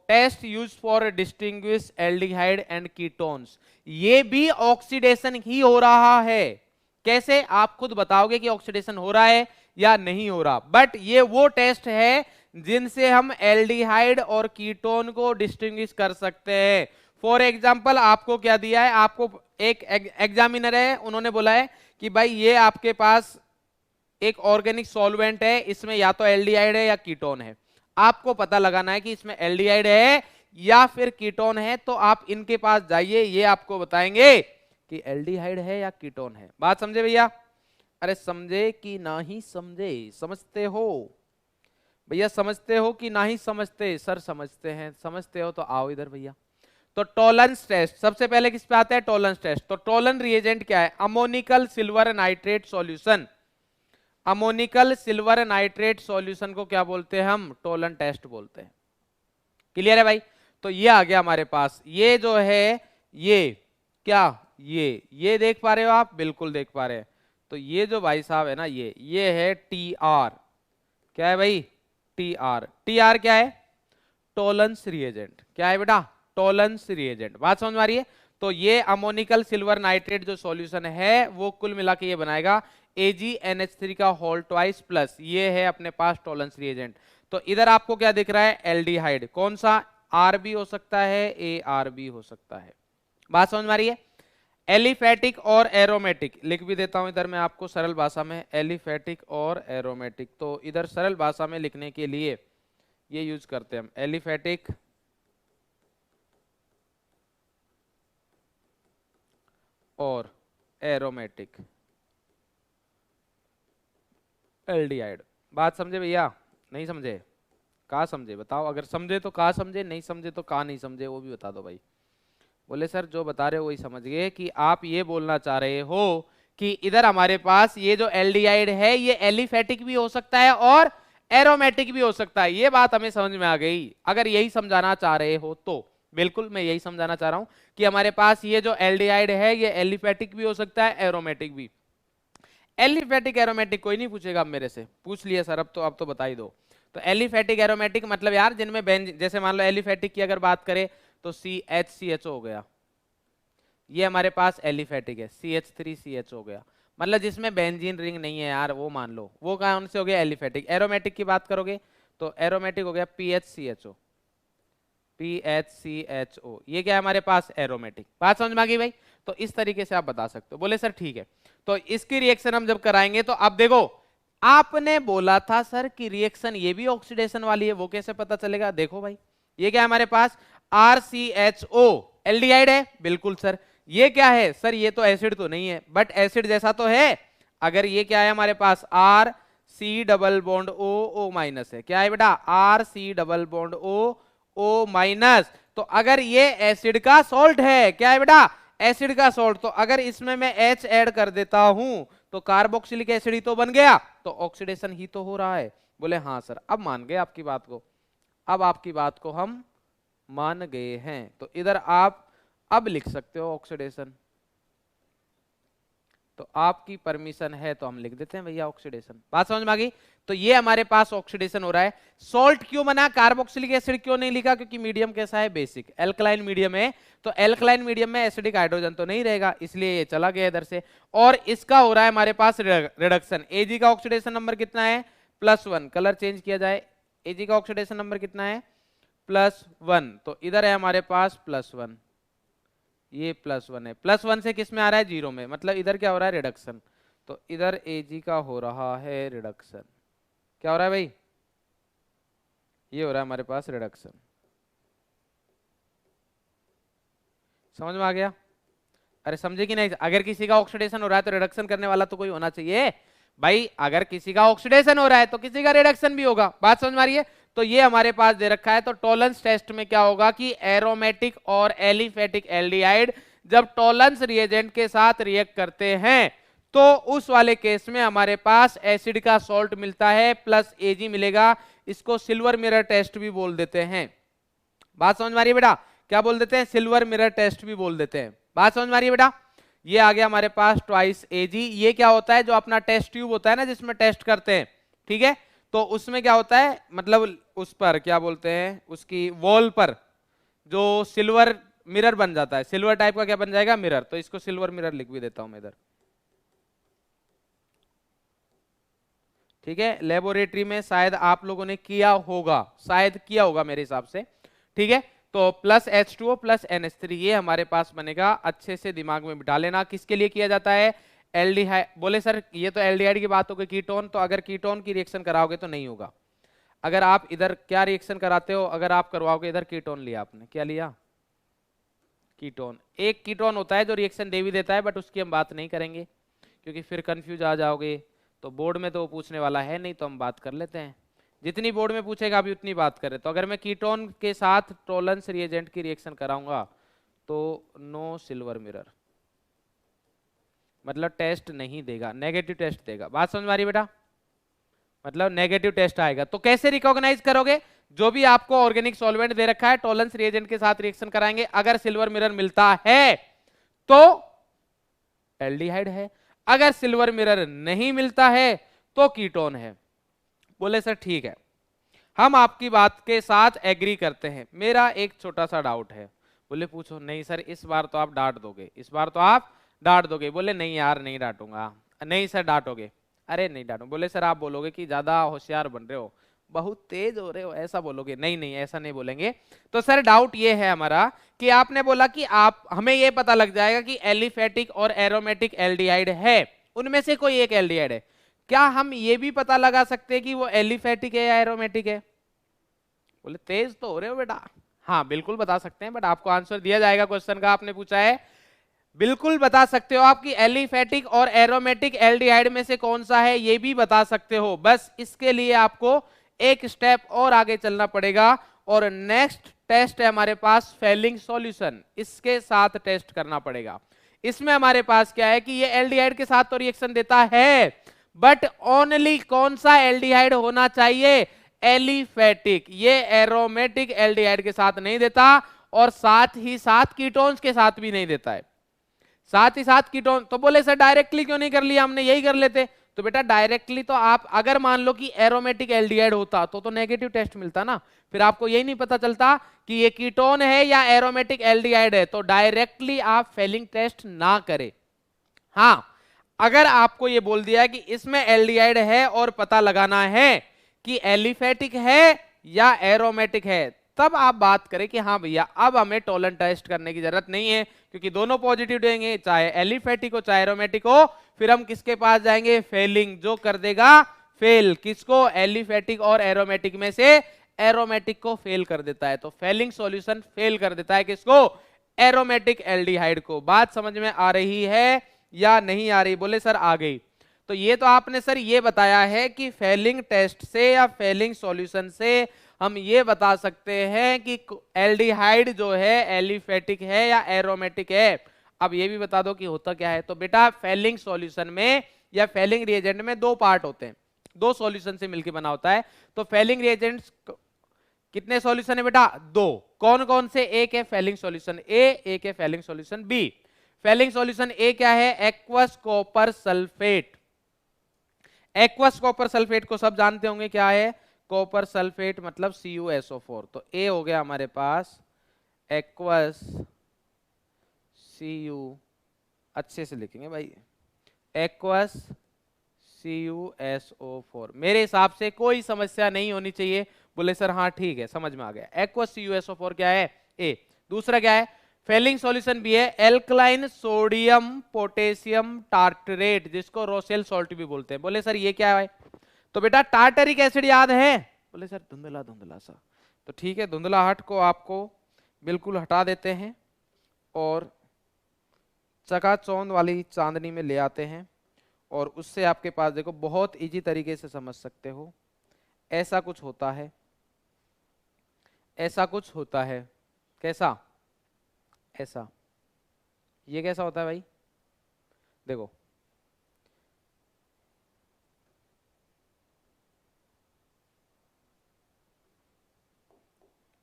test use for distinguish aldehyde and ketones, ये भी ऑक्सीडेशन ही हो रहा है। कैसे, आप खुद बताओगे कि ऑक्सीडेशन हो रहा है या नहीं हो रहा, बट ये वो टेस्ट है जिनसे हम एल्डिहाइड और कीटोन को डिस्टिंग्विश कर सकते हैं। फॉर एग्जाम्पल आपको क्या दिया है, आपको एक एग्जामिनर है, उन्होंने बोला है कि भाई ये आपके पास एक ऑर्गेनिक सॉल्वेंट है, इसमें या तो एल्डिहाइड है या कीटोन है। आपको पता लगाना है कि इसमें एल्डिहाइड है या फिर कीटोन है। तो आप इनके पास जाइए, ये आपको बताएंगे कि एल्डिहाइड है या कीटोन है। बात समझे भैया, अरे समझे कि नहीं समझे, समझते हो भैया, समझते हो कि नहीं समझते, सर समझते हैं, समझते हो तो आओ इधर भैया। तो टॉलरेंस टेस्ट सबसे पहले किस पे आता है, टॉलरेंस टेस्ट। तो टॉलन रिएजेंट क्या है, ammoniacal silver nitrate solution. Ammoniacal silver nitrate solution को क्या बोलते हैं हम, टॉलन टेस्ट बोलते हैं। क्लियर है भाई। तो ये आ गया हमारे पास, ये जो है ये क्या, ये देख पा रहे हो आप, बिल्कुल देख पा रहे हैं। तो ये जो भाई साहब है ना, ये है TR। क्या है भाई, TR क्या है, टॉलरेंस रिएजेंट। क्या है बेटा, टॉलरेंस रिएजेंट। बात समझ में आ रही है। तो ये अमोनिकल सिल्वर नाइट्रेट जो सॉल्यूशन है वो कुल मिला के ये बनाएगा AgNH3 का होल ट्वाइस प्लस, ये है अपने पास टॉलरेंस रिएजेंट। तो इधर आपको क्या दिख रहा है, एल्डिहाइड। कौन सा, R भी हो सकता है, AR भी हो सकता है। बात समझ में आ रही है। एलिफेटिक और एरोमेटिक लिख भी देता हूं इधर मैं आपको सरल भाषा में, एलिफेटिक और एरोमेटिक। तो इधर सरल भाषा में लिखने के लिए ये यूज करते हैं हम, एलिफेटिक और एरोमेटिक एल्डिहाइड। बात समझे भैया, नहीं समझे, कहा समझे बताओ, अगर समझे तो कहा समझे, नहीं समझे तो कहा नहीं समझे, वो भी बता दो भाई। बोले सर जो बता रहे हो वही समझ गए, कि आप ये बोलना चाह रहे हो कि इधर हमारे पास ये जो एल्डिहाइड है ये एलिफेटिक भी हो सकता है और एरोमेटिक भी हो सकता है। ये बात हमें समझ में आ गई। अगर यही समझाना चाह रहे हो तो बिल्कुल मैं यही समझाना चाह रहा हूं कि हमारे पास ये जो एल्डिहाइड है ये एलिफेटिक भी हो सकता है, एरोमेटिक भी। एलिफेटिक एरोमेटिक कोई नहीं पूछेगा मेरे से, पूछ लिया सर अब तो बता ही दो। तो एलिफेटिक एरोमेटिक मतलब यार जिनमें बेंजीन, जैसे मान लो एलिफेटिक की अगर बात करें तो CH हो गया, ये हमारे पास एलिफेटिक है। CH3CH हो गया, मतलब जिसमें बेंजीन रिंग नहीं है यार, वो मान लो वो कौन से हो गया, एलिफेटिक। एरोमेटिक की बात करोगे तो एरोमेटिक हो गया PHCHO, PHCHO, ये क्या है हमारे पास, एरोमेटिक। बात समझ में आ गई भाई? तो इस तरीके से आप बता सकते हो। बोले सर ठीक है, तो इसकी रिएक्शन हम जब कराएंगे तो अब देखो, आपने बोला था सर कि रिएक्शन ये भी ऑक्सीडेशन वाली है, वो कैसे पता चलेगा? देखो भाई, ये क्या है हमारे पास, RCHO, एल्डिहाइड है, बिल्कुल सर। ये क्या है सर, ये तो एसिड तो नहीं है, बट एसिड जैसा तो है। अगर ये क्या है हमारे पास, RC double bond O minus है, क्या है बेटा, RC double bond O minus. तो अगर ये एसिड का सॉल्ट है, क्या है बेटा, एसिड का सॉल्ट, तो अगर इसमें मैं H ऐड कर देता हूं तो कार्बोक्सिलिक एसिड ही तो बन गया, तो ऑक्सीडेशन ही तो हो रहा है। बोले हाँ सर, अब मान गए आपकी बात को, अब आपकी बात को हम मान गए हैं। तो इधर आप अब लिख सकते हो ऑक्सीडेशन, तो आपकी परमिशन है तो हम लिख देते हैं भैया ऑक्सीडेशन। बात समझ में आ गई? तो ये हमारे पास ऑक्सीडेशन हो रहा है। सॉल्ट क्यों बना, कार्बोक्सिलिक एसिड क्यों नहीं लिखा? क्योंकि मीडियम कैसा है, बेसिक एल्कलाइन मीडियम है, तो एल्कलाइन मीडियम में एसिडिक हाइड्रोजन तो नहीं रहेगा, इसलिए ये चला गया इधर से। और इसका हो रहा है हमारे पास रिडक्शन। Ag का ऑक्सीडेशन नंबर कितना है, +1। कलर चेंज किया जाए, Ag का ऑक्सीडेशन नंबर कितना है, +1। तो इधर है हमारे पास +1, ये +1 है। +1 से किस में आ रहा है, 0 में, मतलब इधर क्या हो रहा है, रिडक्शन। तो इधर Ag का हो रहा है रिडक्शन। क्या हो रहा है भाई, ये हो रहा है हमारे पास रिडक्शन। समझ में आ गया? अरे समझे कि नहीं? अगर किसी का ऑक्सीडेशन हो रहा है तो रिडक्शन करने वाला तो कोई होना चाहिए भाई। अगर किसी का ऑक्सीडेशन हो रहा है तो किसी का रिडक्शन भी होगा। बात समझ में आ रही है? तो ये हमारे पास दे रखा है। तो टॉलरेंस टेस्ट में क्या होगा कि एरोमेटिक और एलिफेटिक एल्डिहाइड जब टॉलरेंस रिएजेंट के साथ रिएक्ट करते हैं तो उस वाले केस में हमारे पास एसिड का सॉल्ट मिलता है प्लस Ag मिलेगा। इसको सिल्वर मिरर टेस्ट भी बोल देते हैं। बात समझ में आ रही है बेटा? क्या बोल देते हैं, सिल्वर मिरर टेस्ट भी बोल देते हैं। बात समझ में आ रही है बेटा? ये आ गया हमारे पास ट्वाइस Ag। ये क्या होता है, जो अपना टेस्ट ट्यूब होता है ना जिसमें टेस्ट करते हैं, ठीक है, तो उसमें क्या होता है, मतलब उस पर क्या बोलते हैं, उसकी वॉल पर जो सिल्वर मिरर बन जाता है, सिल्वर टाइप का क्या बन जाएगा, मिरर। तो इसको सिल्वर मिरर लिख भी देता हूं मैं इधर, ठीक है। लेबोरेटरी में शायद आप लोगों ने किया होगा, शायद किया होगा मेरे हिसाब से, ठीक है। तो +H2O + NH3 ये हमारे पास बनेगा। अच्छे से दिमाग में बिठा लेना, किसके लिए किया जाता है, एल्डिहाइड। बोले सर ये तो एल्डिहाइड की बात हो गई, कीटोन, तो अगर कीटोन की रिएक्शन कराओगे तो नहीं होगा। अगर आप इधर क्या रिएक्शन कराते हो, अगर आप करवाओगे इधर कीटोन लिया आपने, क्या लिया, कीटोन। एक कीटोन होता है जो रिएक्शन दे भी देता है, बट उसकी हम बात नहीं करेंगे क्योंकि फिर कंफ्यूज आ जाओगे। तो बोर्ड में तो वो पूछने वाला है नहीं, तो हम बात कर लेते हैं। जितनी बोर्ड में पूछेगा अभी उतनी बात करें। तो अगर मैं कीटोन के साथ टॉलरेंस रिएजेंट की रिएक्शन कराऊंगा तो नो सिल्वर मिरर, मतलब टेस्ट नहीं देगा, नेगेटिव टेस्ट देगा। बात समझ में आ रही बेटा? मतलब नेगेटिव टेस्ट आएगा। तो कैसे रिकॉग्नाइज करोगे, जो भी आपको ऑर्गेनिक सॉल्वेंट दे रखा है टॉलरेंस रिएजेंट के साथ रिएक्शन कराएंगे, अगर सिल्वर मिरर मिलता है तो एल्डिहाइड है, अगर सिल्वर मिरर नहीं मिलता है तो कीटोन है। बोले सर ठीक है, हम आपकी बात के साथ एग्री करते हैं। मेरा एक छोटा सा डाउट है। बोले पूछो। नहीं सर इस बार तो आप डांट दोगे, इस बार तो आप डांट दोगे। बोले नहीं यार नहीं डांटूंगा। नहीं सर डांटोगे। अरे नहीं डांटू। बोले सर आप बोलोगे कि ज्यादा होशियार बन रहे हो, बहुत तेज हो रहे हो, ऐसा बोलोगे। नहीं नहीं ऐसा नहीं बोलेंगे। तो सर डाउट ये है हमारा कि आपने बोला कि आप हमें ये पता लग जाएगा कि एलिफेटिक और एरोमेटिक एल्डिहाइड है, उनमें से कोई एक एल्डिहाइड है। क्या हम ये भी पता लगा सकते हैं कि वो एलिफेटिक है या एरोमेटिक है? बोले तेज तो हो रहे हो बेटा। हाँ बिल्कुल बता सकते हैं, बट आपको आंसर दिया जाएगा क्वेश्चन का, आपने पूछा है। बिल्कुल बता सकते हो आप कि एलिफेटिक और एरोमेटिक एल्डिहाइड में से कौन सा है, ये भी बता सकते हो। बस इसके लिए आपको एक स्टेप और आगे चलना पड़ेगा। और नेक्स्ट टेस्ट है हमारे पास फेलिंग सॉल्यूशन, इसके साथ टेस्ट करना पड़ेगा। इसमें हमारे पास क्या है कि ये एल्डिहाइड के साथ तो रिएक्शन देता है, बट ओनली कौन सा एल्डिहाइड होना चाहिए, एलिफेटिक। ये एरोमेटिक एल्डिहाइड के साथ नहीं देता, और साथ ही साथ कीटोन्स के साथ भी नहीं देता है, साथ ही साथ कीटोन। तो बोले सर डायरेक्टली क्यों नहीं कर लिया, हमने यही कर लेते। तो बेटा डायरेक्टली तो आप अगर मान लो कि एरोमेटिक एल्डिहाइड होता तो नेगेटिव टेस्ट मिलता ना, फिर आपको यही नहीं पता चलता कि ये कीटोन है या एरोमेटिक एल्डिहाइड है। तो डायरेक्टली आप फेलिंग टेस्ट ना करें। हाँ अगर आपको ये बोल दिया कि इसमें एल्डिहाइड है और पता लगाना है कि एलिफेटिक है या एरोमेटिक है, तब आप बात करें कि हाँ भैया अब हमें टोलन टेस्ट करने की जरूरत नहीं है, क्योंकि दोनों पॉजिटिव देंगे, चाहे एलिफेटिक हो चाहे एरोमेटिक हो। फिर हम किसके पास जाएंगे? फेलिंग, जो कर देगा फेल। किसको? एलिफेटिक और एरोमेटिक में से एरोमेटिक को फेल कर देता है। तो फेलिंग सॉल्यूशन फेल कर देता है किसको? एरोमेटिक एल्डिहाइड को। बात समझ में आ रही है या नहीं आ रही? बोले सर आ गई। तो ये तो आपने सर ये बताया है कि फेलिंग टेस्ट से या फेलिंग सॉल्यूशन से हम ये बता सकते हैं कि एल्डिहाइड जो है एलिफेटिक है या एरोमेटिक है। अब ये भी बता दो कि होता क्या है। तो बेटा फेलिंग सॉल्यूशन में या फेलिंग रिएजेंट में दो पार्ट होते हैं, दो सॉल्यूशन से मिलकर बना होता है। तो फेलिंग रिएजेंट्स कितने सॉल्यूशन है बेटा? दो। कौन कौन से? एक है फेलिंग सॉल्यूशन ए, एक है Fehling solution B. Fehling solution A क्या है? Aqueous copper sulphate. Aqueous copper sulphate को सब जानते होंगे क्या है? कॉपर सल्फेट मतलब CuSO4। तो ए हो गया हमारे पास एक्वस Cu, अच्छे से लिखेंगे भाई, एक्वस CuSO4। मेरे हिसाब से कोई समस्या नहीं होनी चाहिए। बोले सर हाँ ठीक है, समझ में आ गया। एक्वस CuSO4 क्या है? ए। दूसरा क्या है? फेलिंग सॉल्यूशन भी है एल्कलाइन सोडियम पोटेशियम टार्टरेट, जिसको रोसेल सॉल्ट भी बोलते हैं। बोले सर ये क्या है? तो बेटा टार्टरिक एसिड याद है? बोले सर धुंधला धुंधला सा। तो ठीक है, धुंधलाहट को आपको बिल्कुल हटा देते हैं और चकाचौंध वाली चांदनी में ले आते हैं, और उससे आपके पास देखो बहुत इजी तरीके से समझ सकते हो। ऐसा कुछ होता है, ऐसा कुछ होता है। कैसा? ऐसा। ये कैसा होता है भाई? देखो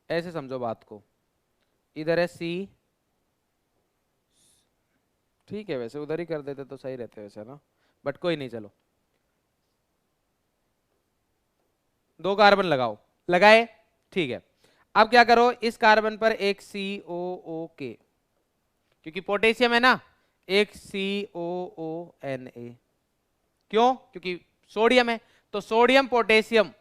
ऐसे समझो बात को, इधर है सी, ठीक है वैसे उधर ही कर देते तो सही रहते वैसे ना, बट कोई नहीं, चलो दो कार्बन लगाओ, लगाए, ठीक है। अब क्या करो, इस कार्बन पर एक COO, क्योंकि पोटेशियम है ना, एक COONA। क्यों? क्योंकि सोडियम है, तो सोडियम पोटेशियम।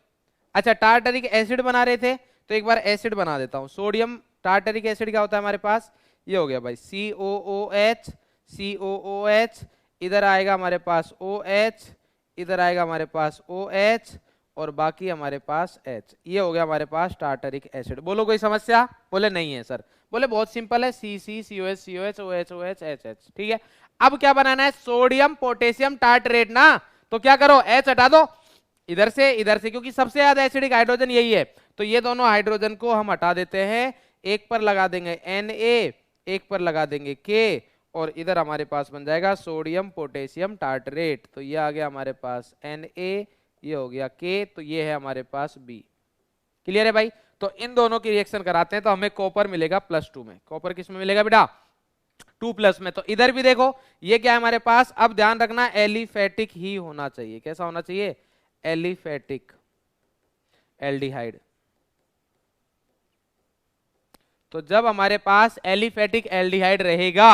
अच्छा टार्टरिक एसिड बना रहे थे तो एक बार एसिड बना देता हूं। सोडियम टार्टरिक एसिड क्या होता है हमारे पास? ये हो गया भाई COOH, COOH, इधर आएगा हमारे पास OH, इधर आएगा हमारे पास OH, और बाकी हमारे पास H। ये हो गया हमारे पास टार्टरिक एसिड। बोलो कोई समस्या? बोले नहीं है सर। बोले बहुत सिंपल है, CC, COH, OH, OH, HH। ठीक है, अब क्या बनाना है? सोडियम पोटेशियम टार्टरेट ना। तो क्या करो, H हटा दो इधर से, क्योंकि सबसे ज्यादा एसिडिक हाइड्रोजन यही है। तो ये दोनों हाइड्रोजन को हम हटा देते हैं, एक पर लगा देंगे Na, एक पर लगा देंगे K, और इधर हमारे पास बन जाएगा सोडियम पोटेशियम टार्टरेट। तो ये आ गया हमारे पास Na, ये हो गया K, तो ये है हमारे पास B। क्लियर है भाई? तो इन दोनों की रिएक्शन कराते हैं तो हमें कॉपर मिलेगा +2 में। कॉपर किस में मिलेगा बेटा? 2+ में। तो इधर भी देखो ये क्या है हमारे पास? अब ध्यान रखना एलिफेटिक ही होना चाहिए। कैसा होना चाहिए? Aliphatic aldehyde. तो जब हमारे पास एलिफेटिक एल्डिहाइड रहेगा,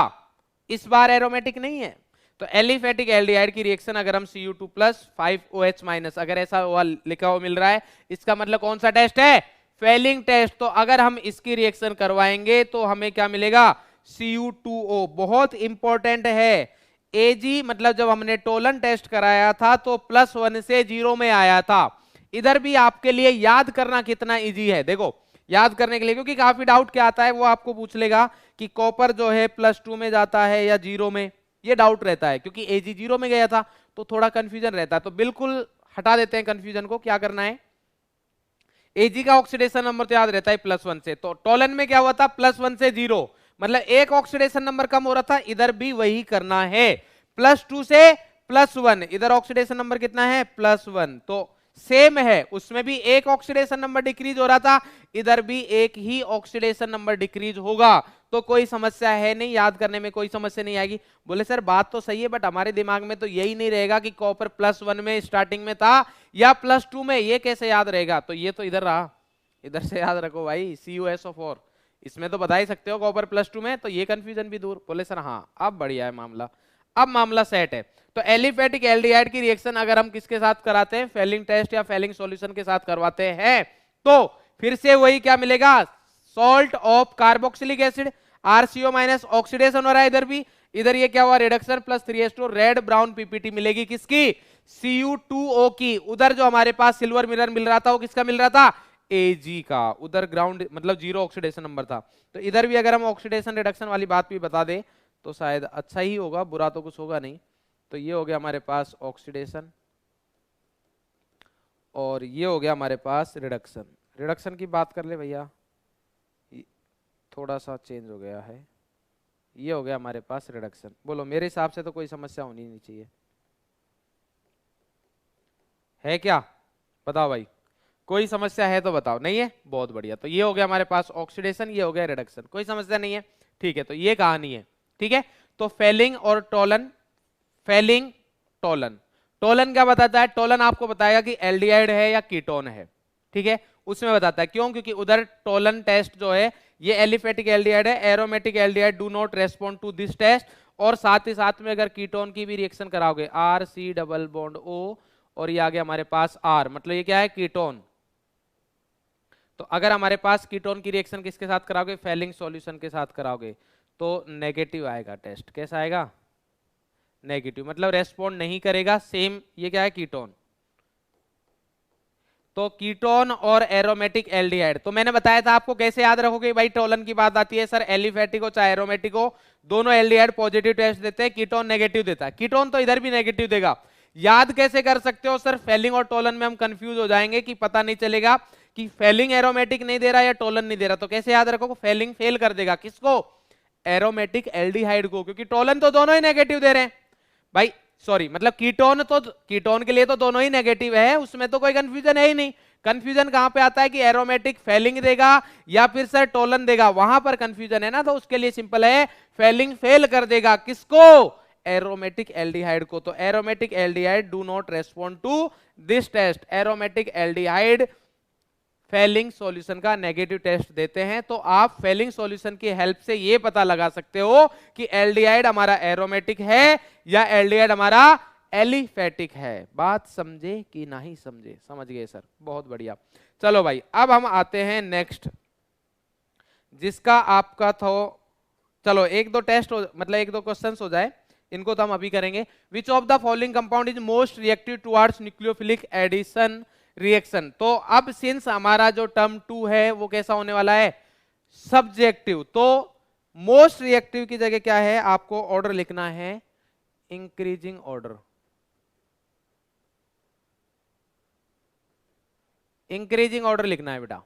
इस बार एरोमेटिक नहीं है, तो एलिफेटिक एल्डिहाइड की रिएक्शन अगर हम Cu2+ 5OH- अगर ऐसा हुआ लिखा हुआ मिल रहा है, इसका मतलब कौन सा टेस्ट है? Fehling test. तो अगर हम इसकी रिएक्शन करवाएंगे तो हमें क्या मिलेगा? Cu2O। बहुत इंपॉर्टेंट है। Ag मतलब जब हमने टोलन टेस्ट कराया था तो +1 से 0 में आया था। इधर भी आपके लिए याद करना कितना इजी है, देखो याद करने के लिए, क्योंकि काफी डाउट क्या आता है वो आपको पूछ लेगा कि कॉपर जो है +2 में जाता है या 0 में, ये डाउट रहता है। क्योंकि Ag 0 में गया था तो थोड़ा कंफ्यूजन रहता है, तो बिल्कुल हटा देते हैं कंफ्यूजन को। क्या करना है? Ag का ऑक्सीडेशन नंबर तो याद रहता है +1 से, तो टोलन में क्या हुआ था? +1 से 0, मतलब एक ऑक्सीडेशन नंबर कम हो रहा था। इधर भी वही करना है, +2 से +1। इधर ऑक्सीडेशन नंबर कितना है? +1। तो सेम है, उसमें भी एक ऑक्सीडेशन नंबर डिक्रीज हो रहा था, इधर भी एक ही ऑक्सीडेशन नंबर डिक्रीज होगा। तो कोई समस्या है नहीं, याद करने में कोई समस्या नहीं आएगी। बोले सर बात तो सही है, बट हमारे दिमाग में तो यही नहीं रहेगा कि कॉपर +1 में स्टार्टिंग में था या +2 में, ये कैसे याद रहेगा? तो ये तो इधर रहा, इधर से याद रखो भाई, CuSO4। इसमें तो बता ही सकते हो कॉपर +2 में, तो ये कंफ्यूजन भी दूर। बोले सर हाँ अब बढ़िया है मामला, अब मामला सेट है। तो एलिफेटिक एल्डिहाइड की रिएक्शन अगर हम किसके साथ कराते हैं? फेलिंग टेस्ट या फेलिंग सॉल्यूशन के साथ करवाते हैं, तो फिर से वही क्या मिलेगा, salt of carboxylic acid, RCO minus oxidation हो रहा है इधर भी, इधर ये क्या हुआ reduction plus 3H2 red brown PPT मिलेगी किसकी, Cu2O की। उधर जो हमारे पास सिल्वर मिरर मिल रहा था वो किसका मिल रहा था, Ag का, उधर ग्राउंड मतलब जीरो ऑक्सीडेशन नंबर था। तो इधर भी अगर हम ऑक्सीडेशन रिडक्शन वाली बात भी बता दें तो शायद अच्छा ही होगा, बुरा तो कुछ होगा नहीं। तो ये हो गया हमारे पास ऑक्सीडेशन और ये हो गया हमारे पास रिडक्शन। रिडक्शन की बात कर ले भैया, थोड़ा सा चेंज हो गया है, ये हो गया हमारे पास रिडक्शन। बोलो मेरे हिसाब से तो कोई समस्या होनी नहीं चाहिए, है क्या, बताओ भाई, कोई समस्या है तो बताओ, नहीं है, बहुत बढ़िया। तो ये हो गया हमारे पास ऑक्सीडेशन, ये हो गया रिडक्शन, कोई समस्या नहीं है, ठीक है। तो ये कहानी है, ठीक है। तो फेलिंग और टोलन, फेलिंग टोलन, टोलन क्या बताता है, टोलन आपको बताएगा कि एल्डिहाइड है या कीटोन है, ठीक है, उसमें बताता है। क्यों, क्योंकि उधर टोलन टेस्ट जो है ये एलिफेटिक एल्डिहाइड है, aromatic aldehyde do not respond to this test. और साथ ही साथ में अगर कीटोन की भी रिएक्शन कराओगे, RC डबल बॉन्ड O और ये आ गया हमारे पास R, मतलब ये क्या है कीटोन। तो अगर हमारे पास कीटोन की रिएक्शन किसके साथ कराओगे, फेलिंग सॉल्यूशन के साथ कराओगे तो नेगेटिव आएगा टेस्ट। कैसा आएगा, नेगेटिव, मतलब रेस्पॉन्ड नहीं करेगा। सेम ये क्या है कीटोन। तो कीटोन और एरोमेटिक एल्डिहाइड, तो मैंने बताया था आपको कैसे याद रखोगे भाई, टोलन की बात आती है सर, एलिफेटिक हो चाहे एरोमेटिक हो, दोनों एल्डिहाइड पॉजिटिव टेस्ट देते हैं, कीटोन नेगेटिव देता है। कीटोन तो इधर भी नेगेटिव देगा। याद कैसे कर सकते हो सर, फेलिंग और टोलन में हम कंफ्यूज हो जाएंगे कि पता नहीं चलेगा कि फेलिंग एरोमेटिक नहीं दे रहा या टोलन नहीं दे रहा। तो कैसे याद रखोगे, फेलिंग फेल कर देगा किसको, एरोमेटिक एल्डिहाइड को, क्योंकि टोलन तो दोनों ही नेगेटिव दे रहे हैं भाई, सॉरी मतलब कीटोन, तो कीटोन के लिए तो दोनों ही नेगेटिव है, उसमें तो कोई कंफ्यूजन है ही नहीं। कंफ्यूजन कहां पे आता है कि एरोमेटिक फेलिंग देगा या फिर सर टोलन देगा, वहां पर कंफ्यूजन है ना। तो उसके लिए सिंपल है, फेलिंग फेल कर देगा किसको, एरोमेटिक एल्डिहाइड को। तो aromatic aldehyde do not respond to this test, aromatic aldehyde Fehling solution का नेगेटिव टेस्ट देते हैं। तो आप फेलिंग सॉल्यूशन की हेल्प से ये पता लगा सकते हो कि एल्डिहाइड हमारा एरोमेटिक है या एल्डिहाइड हमारा एलिफेटिक है। बात समझे कि नहीं समझे, समझ गए सर, बहुत बढ़िया। चलो भाई अब हम आते हैं नेक्स्ट, जिसका आपका था, चलो एक दो टेस्ट मतलब एक दो क्वेश्चंस हो जाए, इनको तो हम अभी करेंगे। Which of the following compound is most reactive towards nucleophilic addition reaction. तो अब सिंस हमारा जो टर्म 2 है वो कैसा होने वाला है, सब्जेक्टिव। तो मोस्ट रिएक्टिव की जगह क्या है, आपको ऑर्डर लिखना है इंक्रीजिंग ऑर्डर, इंक्रीजिंग ऑर्डर लिखना है बेटा,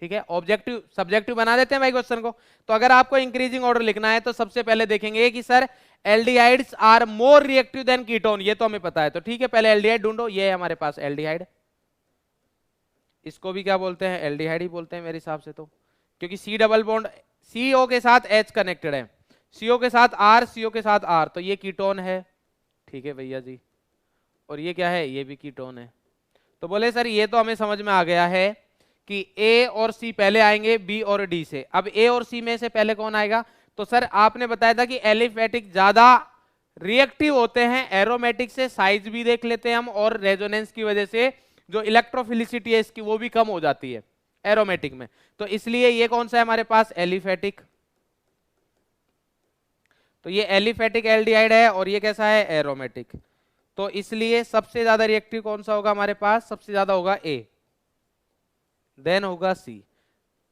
ठीक है। ऑब्जेक्टिव सब्जेक्टिव बना देते हैं भाई क्वेश्चन को। तो अगर आपको इंक्रीजिंग ऑर्डर लिखना है तो सबसे पहले देखेंगे कि sir aldehydes are more reactive than ketone, ये तो हमें पता है। तो ठीक है, पहले एल्डिहाइड ढूंढो, ये है हमारे पास एल्डिहाइड, इसको भी क्या बोलते हैं, एल्डिहाइड ही बोलते हैं मेरे हिसाब से, तो क्योंकि C डबल बॉन्ड CO के साथ H कनेक्टेड है, CO के साथ R, CO के साथ R, तो ये कीटोन है, ठीक है भैया जी। और ये क्या है, ये भी कीटोन है। तो बोले सर ये तो हमें समझ में आ गया है कि A और C पहले आएंगे B और D से। अब A और C में से पहले कौन आएगा, तो सर आपने बताया था कि एलिफेटिक ज्यादा रिएक्टिव होते हैं एरोमेटिक से, साइज भी देख लेते हैं हम, और रेजोनेंस की वजह से जो इलेक्ट्रोफिलिसिटी है इसकी वो भी कम हो जाती है एरोमेटिक में। तो इसलिए ये कौन सा है हमारे पास, एलिफेटिक। तो ये एलिफेटिक एल्डिहाइड है और ये कैसा है, एरोमेटिक। तो इसलिए सबसे ज्यादा रिएक्टिव कौन सा होगा हमारे पास, सबसे ज्यादा होगा A, देन होगा C।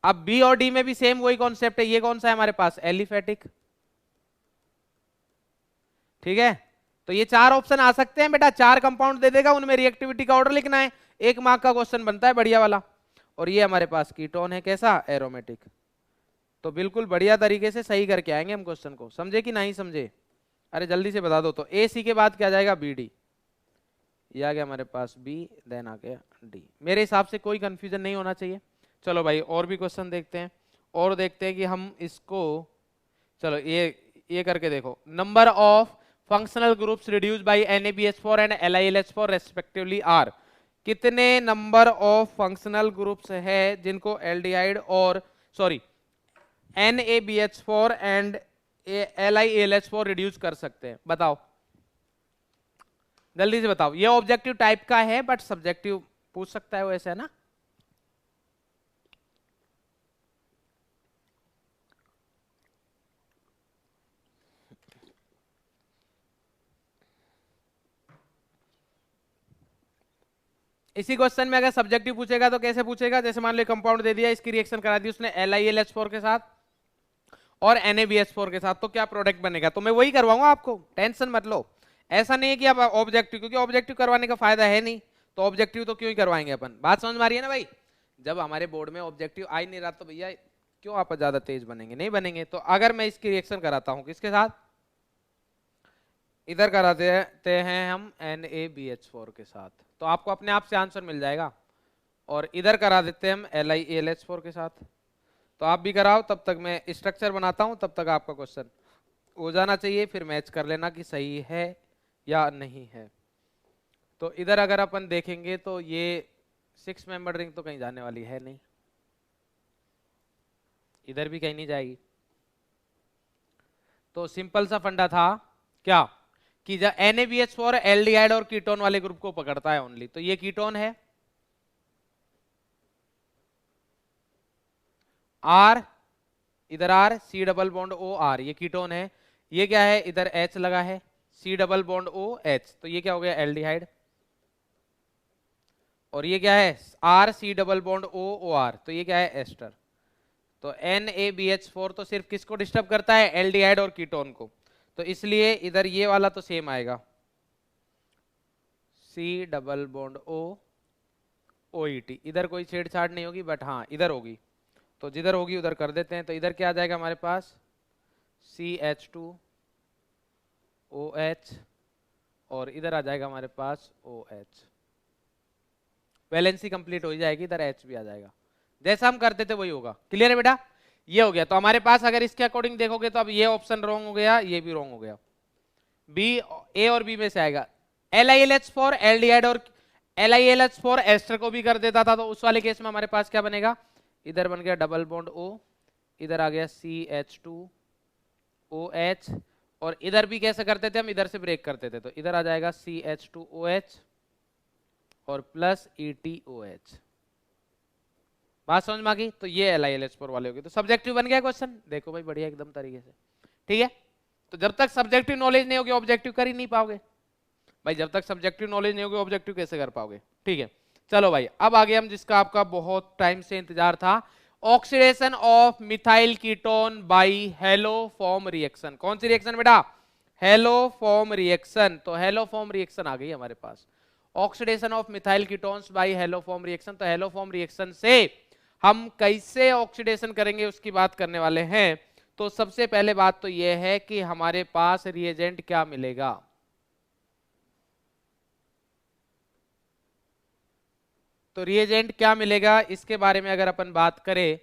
अब B और D में भी सेम वही कॉन्सेप्ट है, ये कौन सा है हमारे पास, एलिफेटिक, ठीक है। तो ये चार ऑप्शन आ सकते हैं बेटा, चार कंपाउंड दे देगा, उनमें रिएक्टिविटी का ऑर्डर लिखना है, एक मार्क का क्वेश्चन बनता है बढ़िया वाला। और ये हमारे पास कीटोन है, कैसा, एरोमेटिक। तो बिल्कुल बढ़िया तरीके से सही करके आएंगे हम क्वेश्चन को, समझे कि नहीं समझे, अरे जल्दी से बता दो। तो AC के बाद क्या जाएगा, BD, ये आ गया हमारे पास B, देन आ गया D। मेरे हिसाब से कोई कंफ्यूजन नहीं होना चाहिए। चलो भाई और भी क्वेश्चन देखते हैं, और देखते हैं कि हम इसको, चलो ये करके देखो। Number of functional groups reduced by NaBH4 and LiLH4 respectively are. कितने नंबर ऑफ फंक्शनल ग्रुप्स है जिनको एल्डिहाइड और sorry NaBH4 and LiLH4 reduce कर सकते हैं, बताओ जल्दी से बताओ। ये ऑब्जेक्टिव टाइप का है बट सब्जेक्टिव पूछ सकता है वो, ऐसा है ना। इसी क्वेश्चन में अगर सब्जेक्टिव पूछेगा तो कैसे पूछेगा, जैसे मान लो कंपाउंड दे दिया, इसकी रिएक्शन करा दी उसने LiLH4 के साथ और NaBH4 के साथ, तो क्या प्रोडक्ट बनेगा, तो मैं वही करवाऊंगा आपको, टेंशन मत लो। ऐसा नहीं है कि आप ऑब्जेक्टिव, क्योंकि ऑब्जेक्टिव करवाने का फायदा है नहीं, तो ऑब्जेक्टिव तो क्यों ही करवाएंगे अपन। बात समझ में आ रही है ना भाई। जब हमारे बोर्ड में ऑब्जेक्टिव आ ही नहीं रहा तो भैया क्यों आप ज्यादा तेज बनेंगे, नहीं बनेंगे। तो अगर मैं इसकी रिएक्शन कराता हूं किसके साथ, इधर करा देते हैं हम NaBH4 के साथ, तो आपको अपने आप से आंसर मिल जाएगा। और इधर करा देते हैं हम LiAlH4 के साथ, तो आप भी कराओ, तब तक मैं स्ट्रक्चर बनाता हूं, तब तक आपका क्वेश्चन हो जाना चाहिए, फिर मैच कर लेना कि सही है या नहीं है। तो इधर अगर अपन देखेंगे तो ये 6 मेंबर रिंग तो कहीं जाने वाली है नहीं, इधर भी कहीं नहीं जाएगी। तो सिंपल सा फंडा था क्या, कि जब NaBH4 एल्डिहाइड और कीटोन वाले ग्रुप को पकड़ता है ओनली, तो ये कीटोन है R, इधर R, C double bond O R, ये कीटोन है। ये क्या है, इधर H लगा है, C double bond O H, तो ये क्या हो गया एल्डिहाइड। और ये क्या है R C double bond O O R, तो ये क्या है एस्टर। तो NaBH4 तो सिर्फ किसको डिस्टर्ब करता है, एल्डिहाइड और कीटोन को, तो इसलिए इधर ये वाला तो सेम आएगा, C double bond O OET, इधर कोई छेड़छाड़ नहीं होगी, बट हाँ इधर होगी, तो जिधर होगी उधर कर देते हैं। तो इधर क्या आ जाएगा हमारे पास CH2OH, और इधर आ जाएगा हमारे पास OH, वैलेंसी कंप्लीट हो जाएगी, इधर H भी आ जाएगा, जैसा हम करते थे वही होगा। क्लियर है बेटा, ये हो गया। तो हमारे पास अगर इसके अकॉर्डिंग देखोगे तो अब ये ऑप्शन रॉन्ग हो गया, ये भी रॉन्ग हो गया, बी, A और B में से आएगा। LiLH4 एल्डिहाइड और LiLH4 एस्टर को भी कर देता था, तो उस वाले केस में हमारे पास क्या बनेगा, इधर बन गया डबल बॉन्ड O, इधर आ गया CH2OH, और इधर भी कैसे करते थे हम, इधर से ब्रेक करते थे, तो इधर आ जाएगा CH2OH और प्लस ETOH। बात समझ में आ गई। तो ये LiLH4 वाले होगी, तो सब्जेक्टिव बन गया क्वेश्चन, देखो भाई बढ़िया एकदम तरीके से, ठीक है। तो जब तक सब्जेक्टिव नॉलेज नहीं होगी ऑब्जेक्टिव कर ही नहीं पाओगे भाई, जब तक सब्जेक्टिव नॉलेज नहीं होगी ऑब्जेक्टिव कैसे कर पाओगे, ठीक है। चलो भाई अब आगे हम, जिसका आपका बहुत टाइम से इंतजार था, oxidation of methyl ketone by haloform reaction. कौन सी रिएक्शन बेटा, हेलोफॉर्म रिएक्शन। तो हेलोफॉर्म रिएक्शन आ गई हमारे पास, oxidation of methyl ketones by haloform reaction. तो हेलोफॉर्म रिएक्शन से हम कैसे ऑक्सीडेशन करेंगे उसकी बात करने वाले हैं। तो सबसे पहले बात तो यह है कि हमारे पास रिएजेंट क्या मिलेगा, तो रिएजेंट क्या मिलेगा इसके बारे में अगर अपन बात करें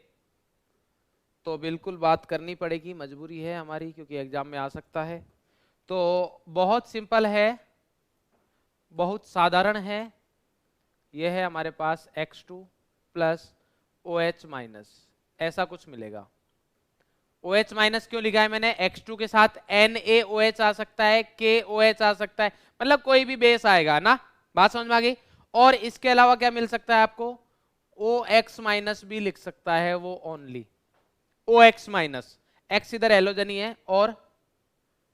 तो बिल्कुल बात करनी पड़ेगी, मजबूरी है हमारी, क्योंकि एग्जाम में आ सकता है। तो बहुत सिंपल है, बहुत साधारण है, यह है हमारे पास X2 प्लस OH माइनस, ऐसा कुछ मिलेगा। OH माइनस क्यों लिखा है मैंने, X2 के साथ NaOH आ सकता है, KOH आ सकता है, मतलब कोई भी बेस आएगा ना, बात समझ में आ गई। और इसके अलावा क्या मिल सकता है आपको, OX माइनस भी लिख सकता है वो ओनली, OX माइनस, X इधर हेलोजनी है, और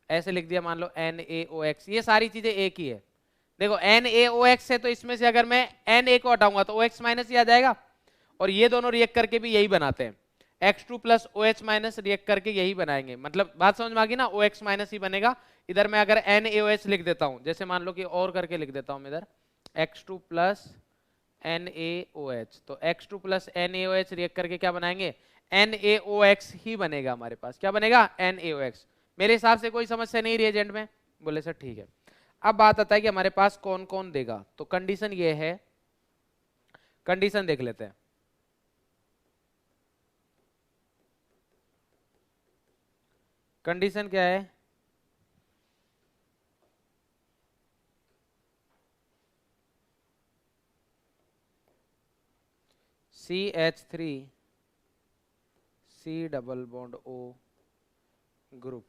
ऐसे लिख दिया मान लो NaOX, ये सारी चीजें एक ही है। देखो NaOX है तो इसमें से अगर मैं Na को हटाऊंगा तो OX माइनस ही आ जाएगा, और ये दोनों रिएक्ट करके भी यही बनाते हैं, X2 plus OH minus react करके यही बनाएंगे, मतलब बात समझ में आ गई ना, OX माइनस ही बनेगा। इधर मैं अगर NaOH लिख देता हूं, जैसे मान लो कि और करके लिख देता हूं इधर X2 प्लस NaOH, तो X2 प्लस NaOH रिएक्ट करके क्या बनाएंगे, NaOX ही बनेगा हमारे पास, क्या बनेगा NaOX। मेरे हिसाब से कोई समस्या नहीं रिएजेंट में, बोले सर ठीक है। अब बात आता है कि हमारे पास कौन कौन देगा, तो कंडीशन ये है, कंडीशन देख लेते हैं। कंडीशन क्या है, CH3 C double bond O group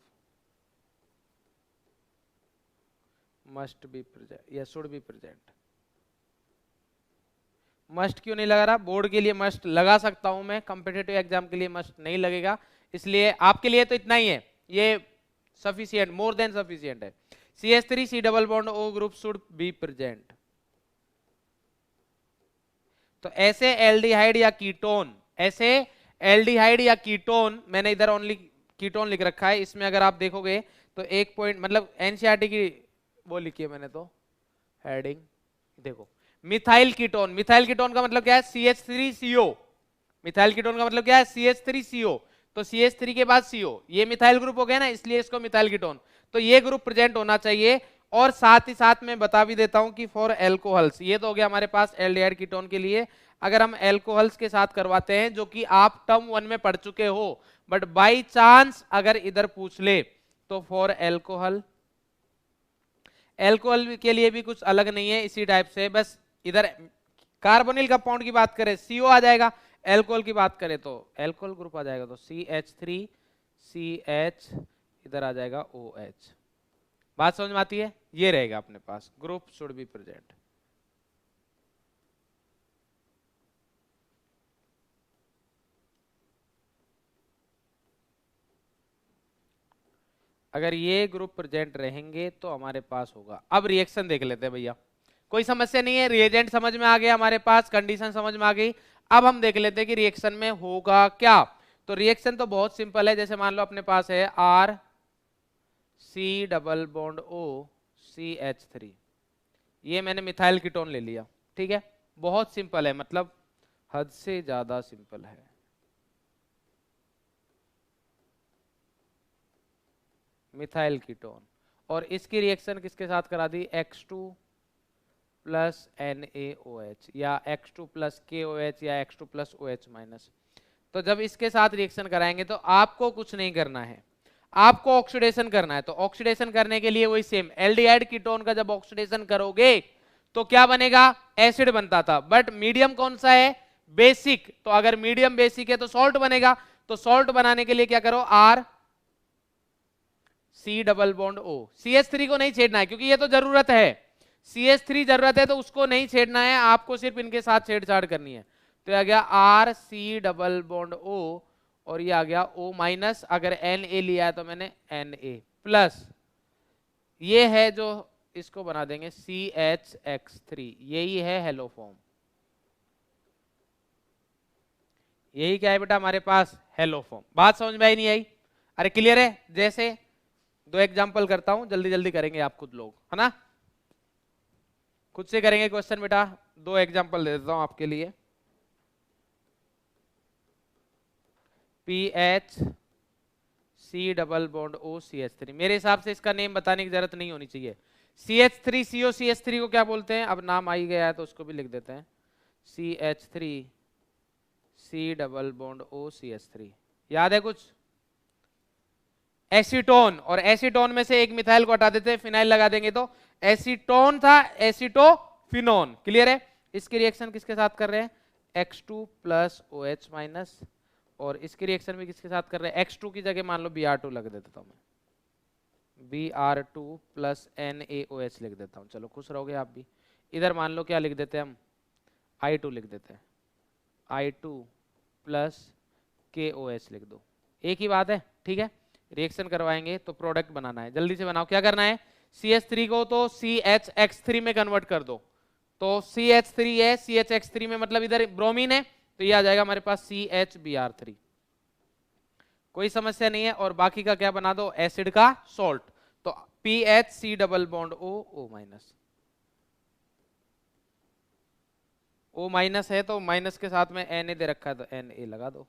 must be present या शुड बी प्रेजेंट। मस्ट क्यों नहीं लगा रहा, बोर्ड के लिए मस्ट लगा सकता हूं मैं, कॉम्पिटिटिव एग्जाम के लिए मस्ट नहीं लगेगा, इसलिए आपके लिए तो इतना ही है, ये सफिशिएंट, मोर देन सफिशिएंट है। CH3 C double bond O group should be present. तो ऐसे एल्डिहाइड या कीटोन, ऐसे एल्डिहाइड या कीटोन, मैंने इधर ओनली कीटोन लिख रखा है, इसमें अगर आप देखोगे तो एक पॉइंट मतलब एनसीईआरटी की वो लिखी है मैंने तो हेडिंग, देखो मिथाइल कीटोन। मिथाइल कीटोन का मतलब क्या है? CH3CO। मिथाइल कीटोन का मतलब क्या है? CH3CO। तो CH3 के बाद CO, ये मिथाइल ग्रुप हो गया ना, इसलिए इसको मिथाइल कीटोन। तो ये ग्रुप प्रेजेंट होना चाहिए। और साथ ही साथ मैं बता भी देता हूं कि फॉर एल्कोहल्स, ये तो हो गया हमारे पास एल्डिहाइड कीटोन के लिए। अगर हम एल्कोहल्स के साथ करवाते हैं, जो कि आप टर्म 1 में पढ़ चुके हो, बट बाई चांस अगर इधर पूछ ले तो फॉर एल्कोहल, एल्कोहल के लिए भी कुछ अलग नहीं है, इसी टाइप से, बस इधर कार्बोनिल कंपाउंड की बात करें CO आ जाएगा, एल्कोहल की बात करें तो एल्कोहल ग्रुप आ जाएगा, तो CH3 CH, इधर आ जाएगा OH। बात समझ में आती है? ये रहेगा अपने पास, ग्रुप शुड बी प्रेजेंट। अगर ये ग्रुप प्रेजेंट रहेंगे तो हमारे पास होगा। अब रिएक्शन देख लेते हैं भैया, कोई समस्या नहीं है, रिएजेंट समझ में आ गया हमारे पास, कंडीशन समझ में आ गई। अब हम देख लेते हैं कि रिएक्शन में होगा क्या। तो रिएक्शन तो बहुत सिंपल है, जैसे मान लो अपने पास है RC double bond O CH3, ये मैंने मिथाइल कीटोन ले लिया, ठीक है, बहुत सिंपल है, मतलब हद से ज्यादा सिंपल है। मिथाइल कीटोन, और इसकी रिएक्शन किसके साथ करा दी? X2 प्लस NaOH या X2 प्लस KOH या X2 प्लस OH माइनस। तो जब इसके साथ रिएक्शन कराएंगे तो आपको कुछ नहीं करना है, आपको ऑक्सीडेशन करना है। तो ऑक्सीडेशन करने के लिए वही सेम, एल्डिहाइड कीटोन का जब ऑक्सीडेशन करोगे तो क्या बनेगा? एसिड बनता था, बट मीडियम कौन सा है? बेसिक। तो अगर मीडियम बेसिक है तो सॉल्ट बनेगा। तो सॉल्ट बनाने के लिए क्या करो? RC double bond O, CH3 को नहीं छेड़ना है क्योंकि ये तो जरूरत है, CH3 जरूरत है, तो उसको नहीं छेड़ना है, आपको सिर्फ इनके साथ छेड़छाड़ करनी है। तो आ गया RC डबल बॉन्ड O, और ये आ गया O माइनस, अगर Na लिया है तो मैंने Na प्लस, ये है जो इसको बना देंगे CHX3, यही है हेलो फॉर्म। यही क्या है बेटा हमारे पास? Hello form. बात समझ में आई नहीं आई? अरे क्लियर है? जैसे दो एग्जांपल करता हूं, जल्दी जल्दी करेंगे आप खुद लोग, है ना, खुद से करेंगे क्वेश्चन बेटा। दो एग्जांपल दे देता हूं आपके लिए। PHC double bond O CH3, मेरे हिसाब से इसका नेम बताने की जरूरत नहीं होनी चाहिए। CH3CO, CH3 को क्या बोलते हैं? अब नाम आ ही गया है तो उसको भी लिख देते हैं, CH3C double bond O CH3। याद है कुछ? एसीटोन, और एसीटोन में से एक मिथाइल को हटा देते हैं, फिनाइल लगा देंगे, तो एसीटोन था एसीटोफिनोन। क्लियर है? इसकी रिएक्शन किसके साथ कर रहे हैं? X2 प्लस OH माइनस, और इसकी रिएक्शन भी किसके साथ कर रहे हैं? X2 की जगह मान लो Br2 लग देता हूं मैं, Br2 प्लस NaOH लिख देता हूं। चलो खुश रहोगे आप भी। इधर मान लो क्या लिख देते हैं हम? I2 लिख देते हैं, I2 प्लस KOH लिख दो, एक ही बात है, ठीक है। रिएक्शन करवाएंगे तो प्रोडक्ट बनाना है, जल्दी से बनाओ। क्या करना है? CH3 को तो CHX3 में कन्वर्ट कर दो, तो CH3 है, CHX3 में मतलब इधर ब्रोमीन है, तो ये आ जाएगा हमारे पास CHBr3। कोई समस्या नहीं है। और बाकी का क्या बना दो? एसिड का सॉल्ट, तो PHC double bond O minus, O minus है तो माइनस के साथ में Na दे रखा है तो Na लगा दो,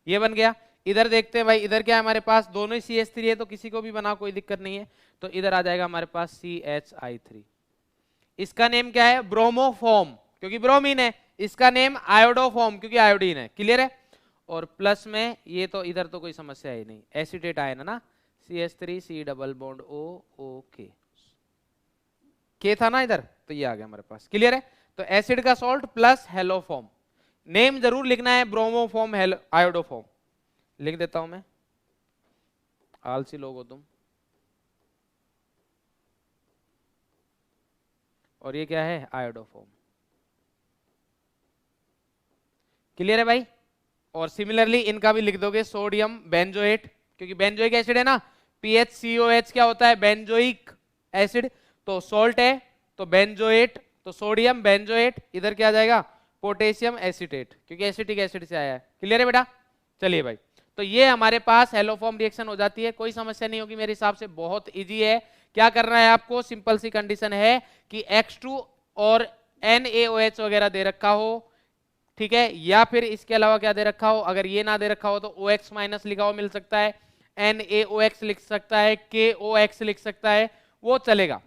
ये बन गया। इधर देखते हैं भाई, इधर क्या है हमारे पास? दोनों ही CH3 है, तो किसी को भी बनाओ, कोई दिक्कत नहीं है। तो इधर आ जाएगा हमारे पास CHI3। इसका नेम क्या है? ब्रोमोफॉर्म, क्योंकि ब्रोमीन है। इसका नेम आयोडोफॉर्म, क्योंकि आयोडीन है। क्लियर है? और प्लस में ये तो इधर तो कोई समस्या ही नहीं, एसिटेट आयन है ना, CH3C double bond O K था ना इधर, तो ये आ गया हमारे पास। क्लियर है? तो एसिड का सॉल्ट प्लस हेलोफॉर्म, नेम जरूर लिखना है, ब्रोमोफॉर्म आयोडोफॉर्म लिख देता हूं मैं, आलसी लोग हो तुम। और ये क्या है? आयोडोफॉर्म। क्लियर है भाई? और सिमिलरली इनका भी लिख दोगे, सोडियम बेंजोएट, क्योंकि बेंजोइक एसिड है ना, PHCOH क्या होता है? Benzoic acid. तो सॉल्ट है तो बेंजोएट, तो सोडियम बेंजोएट, इधर क्या आ जाएगा? पोटेशियम एसीटेट, क्योंकि एसिटिक एसिड से आया है। क्लियर है बेटा? चलिए भाई, तो ये हमारे पास हेलोफॉर्म रिएक्शन हो जाती है, कोई समस्या नहीं होगी मेरे हिसाब से, बहुत इजी है। क्या करना है आपको, सिंपल सी कंडीशन है कि X2 और NaOH वगैरह दे रखा हो, ठीक है, या फिर इसके अलावा क्या दे रखा हो, अगर ये ना दे रखा हो तो OX माइनस लिखा हो मिल सकता है, NaOX लिख सकता है, KOX लिख सकता है, वो चलेगा।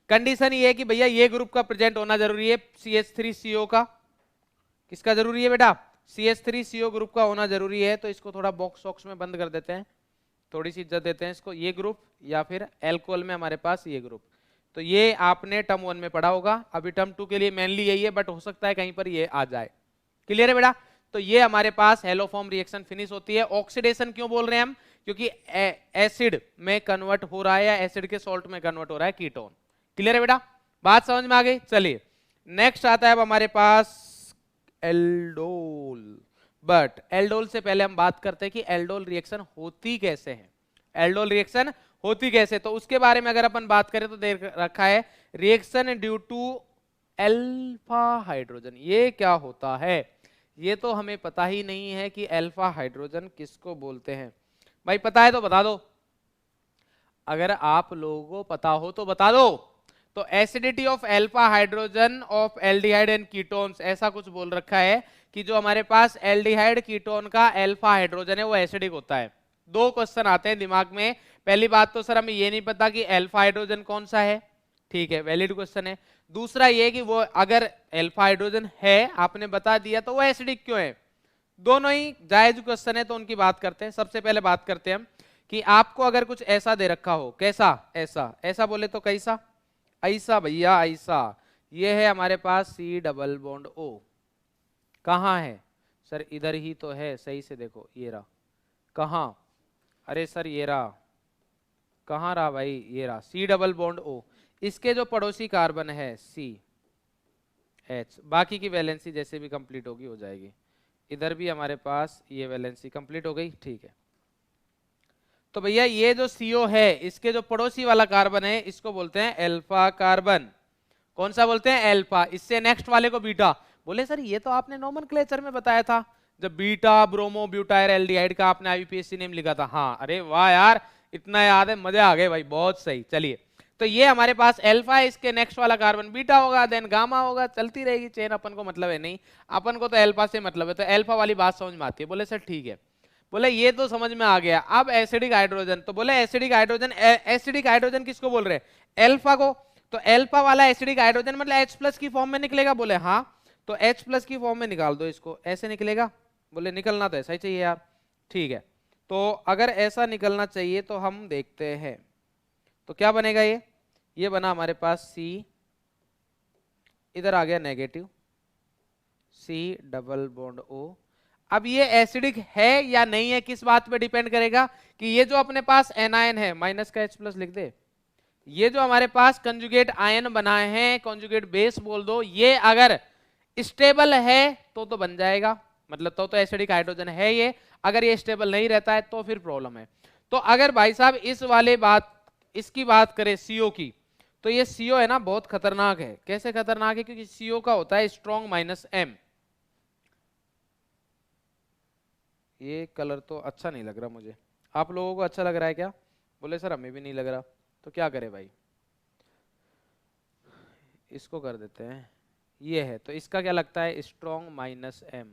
कंडीशन ये है कि भैया ये ग्रुप का प्रेजेंट होना जरूरी है, CH3CO का। किसका जरूरी है बेटा? CH3CO ग्रुप का होना जरूरी है। तो इसको थोड़ा बॉक्स वॉक्स में बंद कर देते हैं, थोड़ी सी इज्जत देते हैं इसको। ये ग्रुप या फिर एल्कोहल में हमारे पास ये ग्रुप, तो ये आपने टर्म 1 में पढ़ा होगा, अभी टर्म 2 के लिए मेनली यही है, बट हो सकता है कहीं पर ये आ जाए। क्लियर है बेटा? तो ये हमारे पास हेलोफॉर्म रिएक्शन फिनिश होती है। ऑक्सीडेशन क्यों बोल रहे हैं हम? क्योंकि एसिड में कन्वर्ट हो रहा है या एसिड के सॉल्ट में कन्वर्ट हो रहा है कीटोन। क्लियर है बेटा? बात समझ में आ गई? चलिए नेक्स्ट आता है अब हमारे पास एल्डोल। बट एल्डोल से पहले हम बात करते हैं कि एल्डोल रिएक्शन होती कैसे है। एल्डोल रिएक्शन होती कैसे, तो उसके बारे में अगर अपन बात करें तो दे रखा है reaction due to alpha hydrogen. ये क्या होता है? ये तो हमें पता ही नहीं है कि अल्फा हाइड्रोजन किसको बोलते हैं। भाई पता है तो बता दो, अगर आप लोगों को पता हो तो बता दो। तो acidity of alpha hydrogen of aldehyde and ketones, ऐसा कुछ बोल रखा है कि जो हमारे पास एल्डिहाइड कीटोन का अल्फा हाइड्रोजन है वो एसिडिक होता है। दो क्वेश्चन आते हैं दिमाग में। पहली बात तो सर हमें ये नहीं पता कि अल्फा हाइड्रोजन कौन सा है, ठीक है, वैलिड क्वेश्चन है। दूसरा ये कि वो अगर अल्फा हाइड्रोजन है आपने बता दिया तो वो एसिडिक क्यों है। दोनों ही जायज क्वेश्चन है, तो उनकी बात करते हैं। सबसे पहले बात करते हैं हम कि आपको अगर कुछ ऐसा दे रखा हो, कैसा, ऐसा, ऐसा बोले तो कैसा, ऐसा भैया, ऐसा। ये है हमारे पास C डबल बॉन्ड O, कहाँ है सर? इधर ही तो है, सही से देखो, ये रहा। कहाँ? अरे सर ये रहा, कहाँ रहा भाई? ये रहा, C डबल बॉन्ड O। इसके जो पड़ोसी कार्बन है CH, बाकी की वैलेंसी जैसे भी कंप्लीट होगी हो जाएगी। इधर भी हमारे पास ये वैलेंसी कंप्लीट हो गई, ठीक है। तो भैया ये जो CO है इसके जो पड़ोसी वाला कार्बन है इसको बोलते हैं अल्फा कार्बन। कौन सा बोलते हैं? अल्फा। इससे नेक्स्ट वाले को बीटा। बोले सर ये तो आपने नोमेनक्लेचर में बताया था, जब बीटा ब्रोमो ब्यूटाइल एल्डिहाइड का आपने IUPAC नेम लिखा था। हाँ, अरे वाह यार, इतना याद है, मजे आ गए भाई, बहुत सही। चलिए, तो ये हमारे पास अल्फा है, इसके नेक्स्ट वाला कार्बन बीटा होगा, देन गामा होगा, चलती रहेगी चेन। अपन को मतलब है नहीं, अपन को तो अल्फा से मतलब है, तो अल्फा वाली बात समझ में आती है। बोले सर ठीक है। बोले ये तो समझ में आ गया, अब एसिडिक हाइड्रोजन। तो बोले एसिडिक हाइड्रोजन, एसिडिक हाइड्रोजन किसको बोल रहे हैं? अल्फा को। तो अल्फा वाला एसिडिक हाइड्रोजन मतलब H+ की फॉर्म में निकलेगा। बोले हाँ, तो H+ की फॉर्म में निकाल दो इसको, ऐसे निकलेगा। बोले निकलना तो ऐसा ही चाहिए यार, ठीक है। तो अगर ऐसा निकलना चाहिए तो हम देखते हैं, तो क्या बनेगा? ये बना हमारे पास C, इधर आ गया negative C double bond O। अब ये एसिडिक है या नहीं है किस बात पे डिपेंड करेगा? कि ये जो अपने पास एनायन है, माइनस का H+ लिख दे, ये जो हमारे पास कंजुगेट आयन बनाए हैं, कंजुगेट बेस बोल दो, ये अगर स्टेबल है तो बन जाएगा, मतलब तो एसिडिक हाइड्रोजन है ये। अगर ये स्टेबल नहीं रहता है तो फिर प्रॉब्लम है। तो अगर भाई साहब इस वाले इसकी बात करें CO की, तो ये CO है ना बहुत खतरनाक है। कैसे खतरनाक है? क्योंकि CO का होता है स्ट्रॉन्ग -M। ये कलर तो अच्छा नहीं लग रहा मुझे, आप लोगों को अच्छा लग रहा है क्या? बोले सर हमें भी नहीं लग रहा। तो क्या करें भाई, इसको कर देते हैं, ये है। तो इसका क्या लगता है? Strong -M।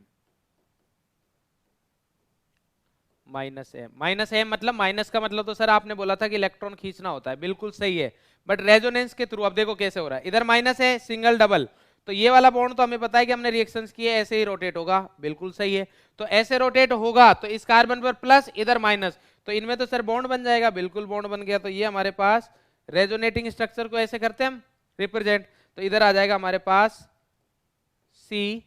-M मतलब माइनस का मतलब तो सर आपने बोला था कि इलेक्ट्रॉन खींचना होता है, बिल्कुल सही है। बट रेजोनेंस के थ्रू अब देखो कैसे हो रहा है, इधर माइनस है, सिंगल डबल, तो ये वाला बॉन्ड तो हमें पता है कि हमने रिएक्शंस किए, ऐसे ही रोटेट होगा, बिल्कुल सही है। तो ऐसे रोटेट होगा तो इस कार्बन पर प्लस, इधर माइनस, तो इनमें तो सर बॉन्ड बन जाएगा, बिल्कुल बॉन्ड बन गया। तो ये हमारे पास रेजोनेटिंग स्ट्रक्चर को ऐसे करते हैं हम रिप्रेजेंट, तो इधर आ जाएगा हमारे पास C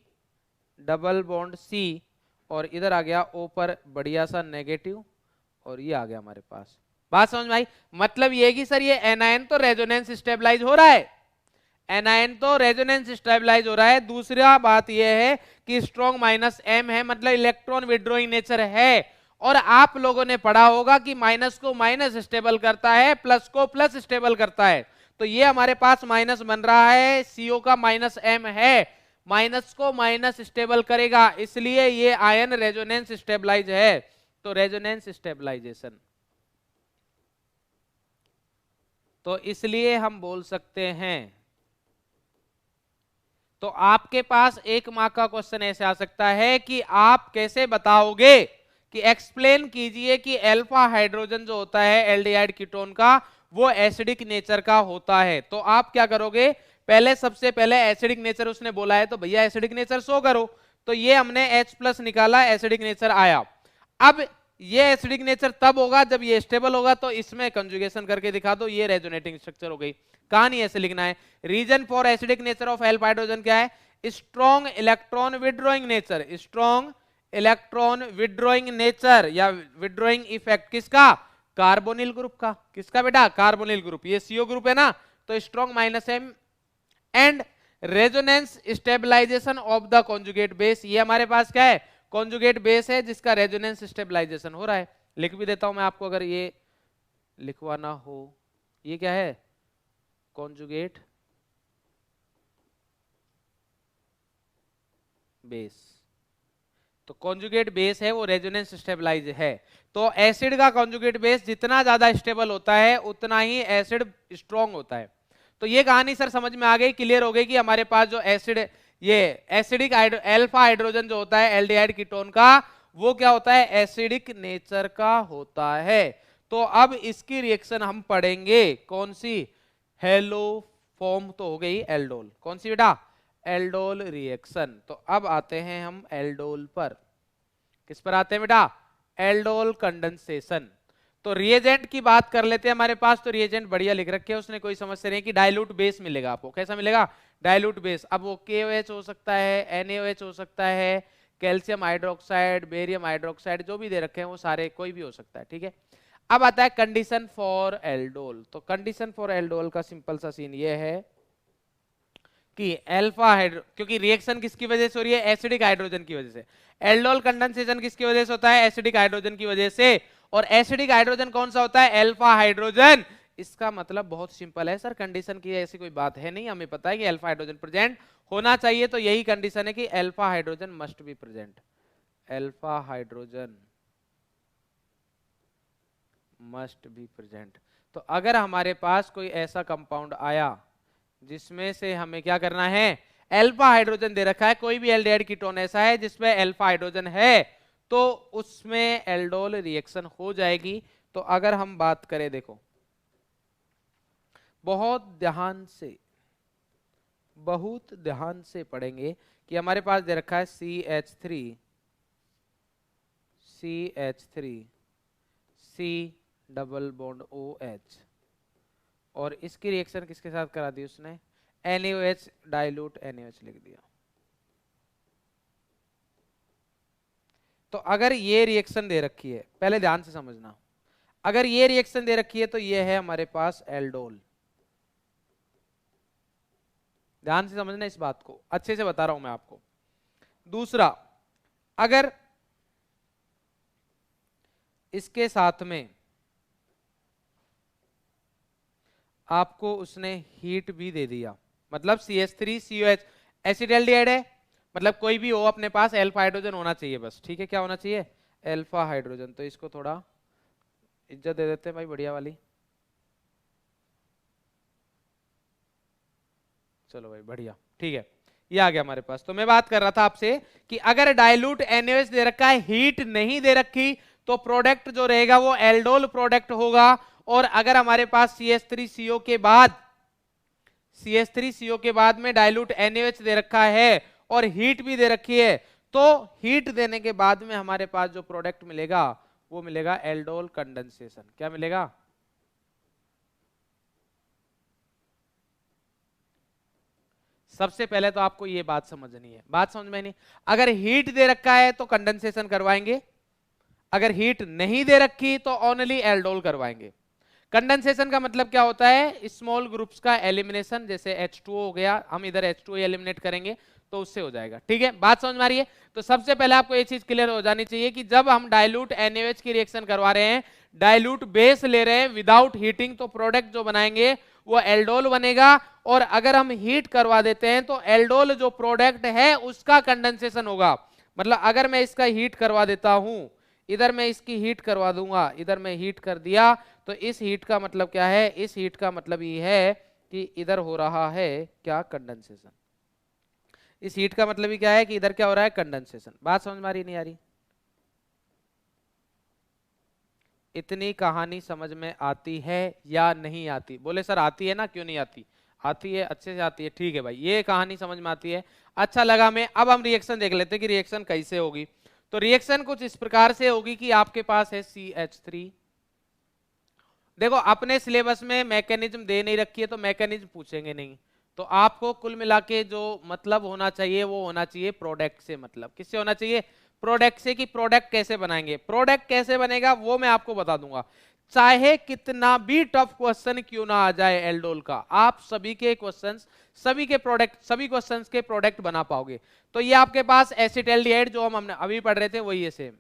डबल बॉन्ड C, और इधर आ गया O पर बढ़िया सा नेगेटिव, और ये आ गया हमारे पास। बात समझ में आई? मतलब ये कि सर ये एनायन तो रेजोनेंस स्टेबलाइज हो रहा है, एनायन तो रेजोनेंस स्टेबलाइज हो रहा है। दूसरा बात यह है कि स्ट्रॉन्ग -M है, मतलब इलेक्ट्रॉन विड्रॉइंग नेचर है। और आप लोगों ने पढ़ा होगा कि माइनस को माइनस स्टेबल करता है, प्लस को प्लस स्टेबल करता है। तो ये हमारे पास माइनस बन रहा है, CO का -M है, माइनस को माइनस स्टेबल करेगा, इसलिए ये आयन रेजोनेंस स्टेबलाइज है। तो रेजोनेंस स्टेबलाइजेशन, तो इसलिए हम बोल सकते हैं। तो आपके पास एक मार्क का क्वेश्चन ऐसे आ सकता है कि आप कैसे बताओगे कि एक्सप्लेन कीजिए कि अल्फा हाइड्रोजन जो होता है एल्डिहाइड कीटोन का वो एसिडिक नेचर का होता है। तो आप क्या करोगे, पहले सबसे पहले एसिडिक नेचर उसने बोला है तो भैया एसिडिक नेचर शो करो। तो ये हमने H+ निकाला, एसिडिक नेचर आया। अब ये एसिडिक नेचर तब होगा जब ये स्टेबल होगा, तो इसमें कंजुगेशन करके दिखा दो, ये रेजोनेटिंग स्ट्रक्चर हो गई। कहानी ऐसे लिखना है, reason for acidic nature of alpha hydrogen क्या है, strong electron withdrawing nature, strong electron withdrawing nature या विड्रॉइंग इफेक्ट किसका, कार्बोनिल ग्रुप का। किसका बेटा, कार्बोनिल ग्रुप, ये CO ग्रुप है ना, तो strong -M and resonance stabilization of the conjugate base, ये हमारे पास क्या है, कॉन्जुगेट बेस है जिसका रेजोनेंस स्टेबलाइजेशन हो रहा है। लिख भी देता हूं मैं आपको अगर ये लिखवाना हो, ये क्या है, कॉन्जुगेट बेस। तो कॉन्जुगेट बेस है वो रेजोनेंस स्टेबलाइज है। तो एसिड का कॉन्जुगेट बेस जितना ज्यादा स्टेबल होता है उतना ही एसिड स्ट्रॉन्ग होता है। तो ये कहानी सर समझ में आ गई, क्लियर हो गई कि हमारे पास जो एसिड, ये एसिडिक अल्फा हाइड्रोजन जो होता है एल्डिहाइड कीटोन का, वो क्या होता है, एसिडिक नेचर का होता है। तो अब इसकी रिएक्शन हम पढ़ेंगे, कौन सी, हेलो फॉर्म तो हो गई एल्डोल, कौन सी बेटा, एल्डोल रिएक्शन। तो अब आते हैं हम एल्डोल पर, किस पर आते हैं बेटा, एल्डोल कंडेंसेशन। तो रिएजेंट की बात कर लेते हैं, हमारे पास तो रिएजेंट बढ़िया लिख रखे हैं, उसने कोई समस्या नहीं कि डाइल्यूट बेस मिलेगा आपको। कैसा मिलेगा, डाइल्यूट बेस। अब वो KOH हो सकता है, NaOH हो सकता है, कैल्शियम हाइड्रोक्साइड, बेरियम हाइड्रोक्साइड, जो भी दे रखे हैं वो सारे कोई भी हो सकता है, ठीक है। अब आता है कंडीशन फॉर एल्डोल। तो कंडीशन फॉर एल्डोल का सिंपल सा सीन ये है कि अल्फा हाइड्रो, क्योंकि रिएक्शन किसकी वजह से हो रही है, एसिडिक हाइड्रोजन की वजह से। एल्डोल कंडेंसेशन किसकी वजह से होता है, एसिडिक हाइड्रोजन की वजह से। और एसिडिक हाइड्रोजन कौन सा होता है, अल्फा हाइड्रोजन। इसका मतलब बहुत सिंपल है सर, कंडीशन की ऐसी कोई बात है नहीं, हमें पता है कि अल्फा हाइड्रोजन प्रेजेंट होना चाहिए। तो यही कंडीशन है कि alpha hydrogen must be present, alpha hydrogen must be present. तो अगर हमारे पास कोई ऐसा कंपाउंड आया जिसमें से हमें क्या करना है, अल्फा हाइड्रोजन दे रखा है, कोई भी एल्डिहाइड कीटोन ऐसा है जिसमें अल्फा हाइड्रोजन है, तो उसमें एल्डोल रिएक्शन हो जाएगी। तो अगर हम बात करें, देखो बहुत ध्यान से पढ़ेंगे कि हमारे पास दे रखा है CH3 C double bond OH, और इसकी रिएक्शन किसके साथ करा दी उसने, NaOH, डाइल्यूट NaOH लिख दिया। तो अगर ये रिएक्शन दे रखी है, पहले ध्यान से समझना, अगर ये रिएक्शन दे रखी है तो ये है हमारे पास एल्डोल। ध्यान से समझना इस बात को, अच्छे से बता रहा हूं मैं आपको। दूसरा, अगर इसके साथ में आपको उसने हीट भी दे दिया, मतलब CH3COH, एसिडल्डिहाइड है, मतलब कोई भी हो अपने पास अल्फा हाइड्रोजन होना चाहिए बस, ठीक है। क्या होना चाहिए, अल्फा हाइड्रोजन। तो इसको थोड़ा इज्जत दे देते हैं भाई, बढ़िया वाली, चलो भाई बढ़िया, ठीक है, ये आ गया हमारे पास। तो मैं बात कर रहा था आपसे कि अगर डाइल्यूट NaOH दे रखा है, हीट नहीं दे रखी, तो प्रोडक्ट जो रहेगा वो एल्डोल प्रोडक्ट होगा। और अगर हमारे पास CH3CO के बाद में डाइल्यूट NaOH दे रखा है और हीट भी दे रखी है, तो हीट देने के बाद में हमारे पास जो प्रोडक्ट मिलेगा वो मिलेगा एल्डोल कंडेंसेशन। क्या मिलेगा, सबसे पहले तो आपको ये बात समझनी है, बात समझ में नहीं, अगर हीट दे रखा है तो कंडेंसेशन करवाएंगे, अगर हीट नहीं दे रखी तो ओनली एल्डोल करवाएंगे। कंडेंसेशन का मतलब क्या होता है, स्मॉल ग्रुप्स का एलिमिनेशन, जैसे H2O हो गया, हम इधर H2O एलिमिनेट करेंगे तो उससे हो जाएगा, ठीक है। बात समझ में आ रही है। तो सबसे पहले आपको ये चीज क्लियर हो जानी चाहिए कि जब हम डाइल्यूट NaOH की रिएक्शन करवा रहे हैं, डाइल्यूट बेस ले रहे हैं विदाउट हीटिंग, तो प्रोडक्ट जो बनाएंगे वो एल्डोल बनेगा, और अगर हम हीट करवा देते हैं तो एल्डोल जो प्रोडक्ट है उसका कंडेंसेशन होगा। मतलब अगर मैं इसका हीट करवा देता हूं, इधर मैं इसकी हीट करवा दूंगा, इधर मैं हीट कर दिया, तो इस हीट का मतलब क्या है, इस हीट का मतलब ये है कि इधर हो रहा है क्या, कंडेंसेशन। इस हीट का मतलब ही क्या है कि इधर क्या हो रहा है, कंडेंसेशन। बात समझ में आ रही नहीं आ रही? इतनी कहानी समझ में आती है या नहीं आती? बोले सर आती है ना, क्यों नहीं आती? आती है, अच्छे से आती है, ठीक है भाई, ये कहानी समझ में आती है, अच्छा लगा। मैं अब हम रिएक्शन देख लेते हैं कि रिएक्शन कैसे होगी। तो रिएक्शन कुछ इस प्रकार से होगी कि आपके पास है CH3। देखो अपने सिलेबस में मैकेनिज्म दे नहीं रखी है तो मैकेनिज्म पूछेंगे नहीं, तो आपको कुल मिला के जो मतलब होना चाहिए वो होना चाहिए प्रोडक्ट से। मतलब किससे होना चाहिए, प्रोडक्ट से। कि प्रोडक्ट कैसे बनाएंगे, प्रोडक्ट कैसे बनेगा वो मैं आपको बता दूंगा। चाहे कितना भी टफ क्वेश्चन क्यों ना आ जाए एल्डोल का, आप सभी के क्वेश्चंस, सभी के प्रोडक्ट, सभी क्वेश्चंस के प्रोडक्ट बना पाओगे। तो ये आपके पास एसिटाल्डिहाइड जो हम हमने अभी पढ़ रहे थे वही है सेम,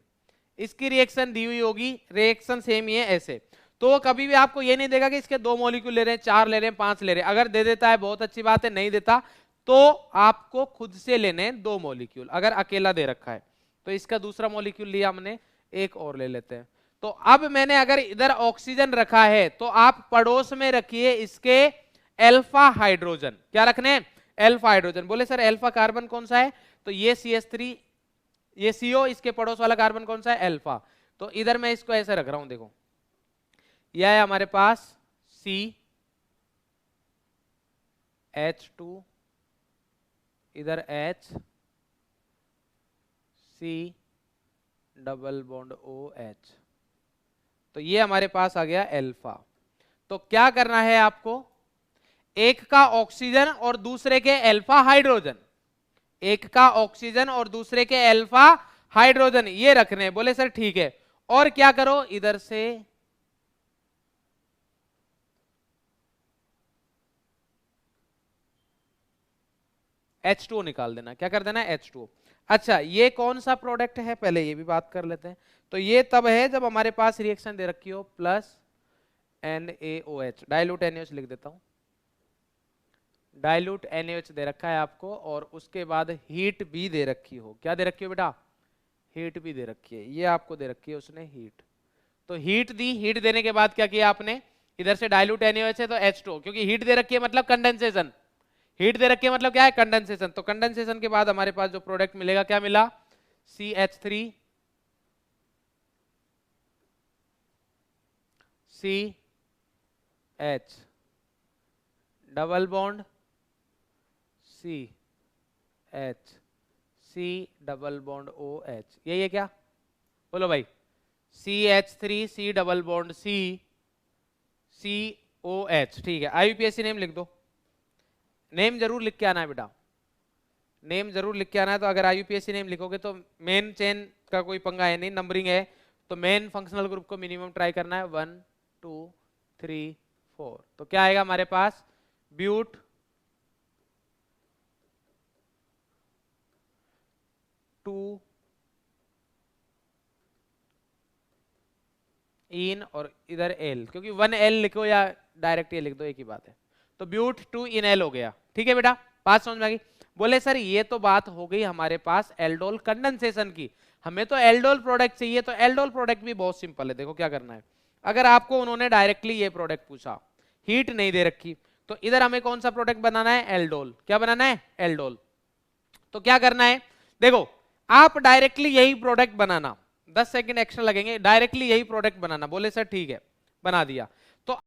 इसकी रिएक्शन दी हुई होगी, रिएक्शन सेम ही है ऐसे। तो कभी भी आपको ये नहीं देगा कि इसके 2 मॉलिक्यूल ले रहे हैं, 4 ले रहे हैं, 5 ले रहे हैं। अगर दे देता है बहुत अच्छी बात है, नहीं देता तो आपको खुद से लेने हैं 2 मॉलिक्यूल, अगर अकेला दे रखा है। तो इसका दूसरा मॉलिक्यूल लिया हमने, एक और ले लेते हैं। तो अब मैंने अगर इधर ऑक्सीजन रखा है तो आप पड़ोस में रखिए इसके एल्फा हाइड्रोजन। क्या रखने हैं, एल्फा हाइड्रोजन। बोले सर एल्फा कार्बन कौन सा है, तो ये CH3, ये CO, इसके पड़ोस वाला कार्बन कौन सा है, एल्फा। तो इधर मैं इसको ऐसे रख रहा हूं, देखो यह है हमारे पास CH2, इधर H, C double bond OH। तो ये हमारे पास आ गया एल्फा। तो क्या करना है आपको, एक का ऑक्सीजन और दूसरे के एल्फा हाइड्रोजन, एक का ऑक्सीजन और दूसरे के एल्फा हाइड्रोजन ये रखने हैं। बोले सर ठीक है, और क्या करो, इधर से H2O निकाल देना। क्या कर देना, H2O। अच्छा ये कौन सा प्रोडक्ट है, पहले ये भी बात कर लेते हैं। तो ये तब है जब हमारे पास रिएक्शन दे रखी हो प्लस NaOH, डाइल्यूट NaOH लिख देता हूं, डाइल्यूट NaOH दे रखा है आपको, और उसके बाद हीट भी दे रखी हो। क्या दे रखी हो बेटा, हीट भी दे रखी है, ये आपको दे रखी है उसने हीट। तो हीट दी, हीट देने के बाद क्या किया आपने, इधर से डाइल्यूट NaOH है तो H2O, क्योंकि हीट दे रखी है मतलब कंडेंसेशन, हीट दे रखी है मतलब क्या है, कंडेंसेशन। तो कंडेंसेशन के बाद हमारे पास जो प्रोडक्ट मिलेगा क्या मिला, CH3 CH double bond CH C double bond OH, यही है क्या, बोलो भाई, CH3 C double bond COH। ठीक है, IUPAC नेम लिख दो, नेम जरूर लिख के आना है बेटा, नेम जरूर लिख के आना है। तो अगर IUPAC नेम लिखोगे तो मेन चेन का कोई पंगा है नहीं, नंबरिंग है, तो मेन फंक्शनल ग्रुप को मिनिमम ट्राई करना है, 1 2 3 4। तो क्या आएगा हमारे पास, ब्यूट 2 इन, और इधर एल, क्योंकि 1L लिखो या डायरेक्ट ये लिख दो एक ही बात है। तो ब्यूट 2 इन एल हो गया। ठीक है बेटा, बात समझ में आ गई? बोले सर ये तो बात हो गई हमारे पास एल्डोल कंडेंसेशन की, हमें तो एल्डोल प्रोडक्ट चाहिए। तो एल्डोल प्रोडक्ट भी बहुत सिंपल है, देखो क्या करना है। अगर आपको उन्होंने डायरेक्टली ये प्रोडक्ट पूछा, हीट नहीं दे रखी, तो इधर हमें कौन सा प्रोडक्ट बनाना है, एल्डोल। क्या बनाना है, एल्डोल। तो क्या करना है, देखो आप डायरेक्टली यही प्रोडक्ट बनाना, 10 सेकंड एक्स्ट्रा लगेंगे, डायरेक्टली यही प्रोडक्ट बनाना। बोले सर ठीक है, बना दिया। तो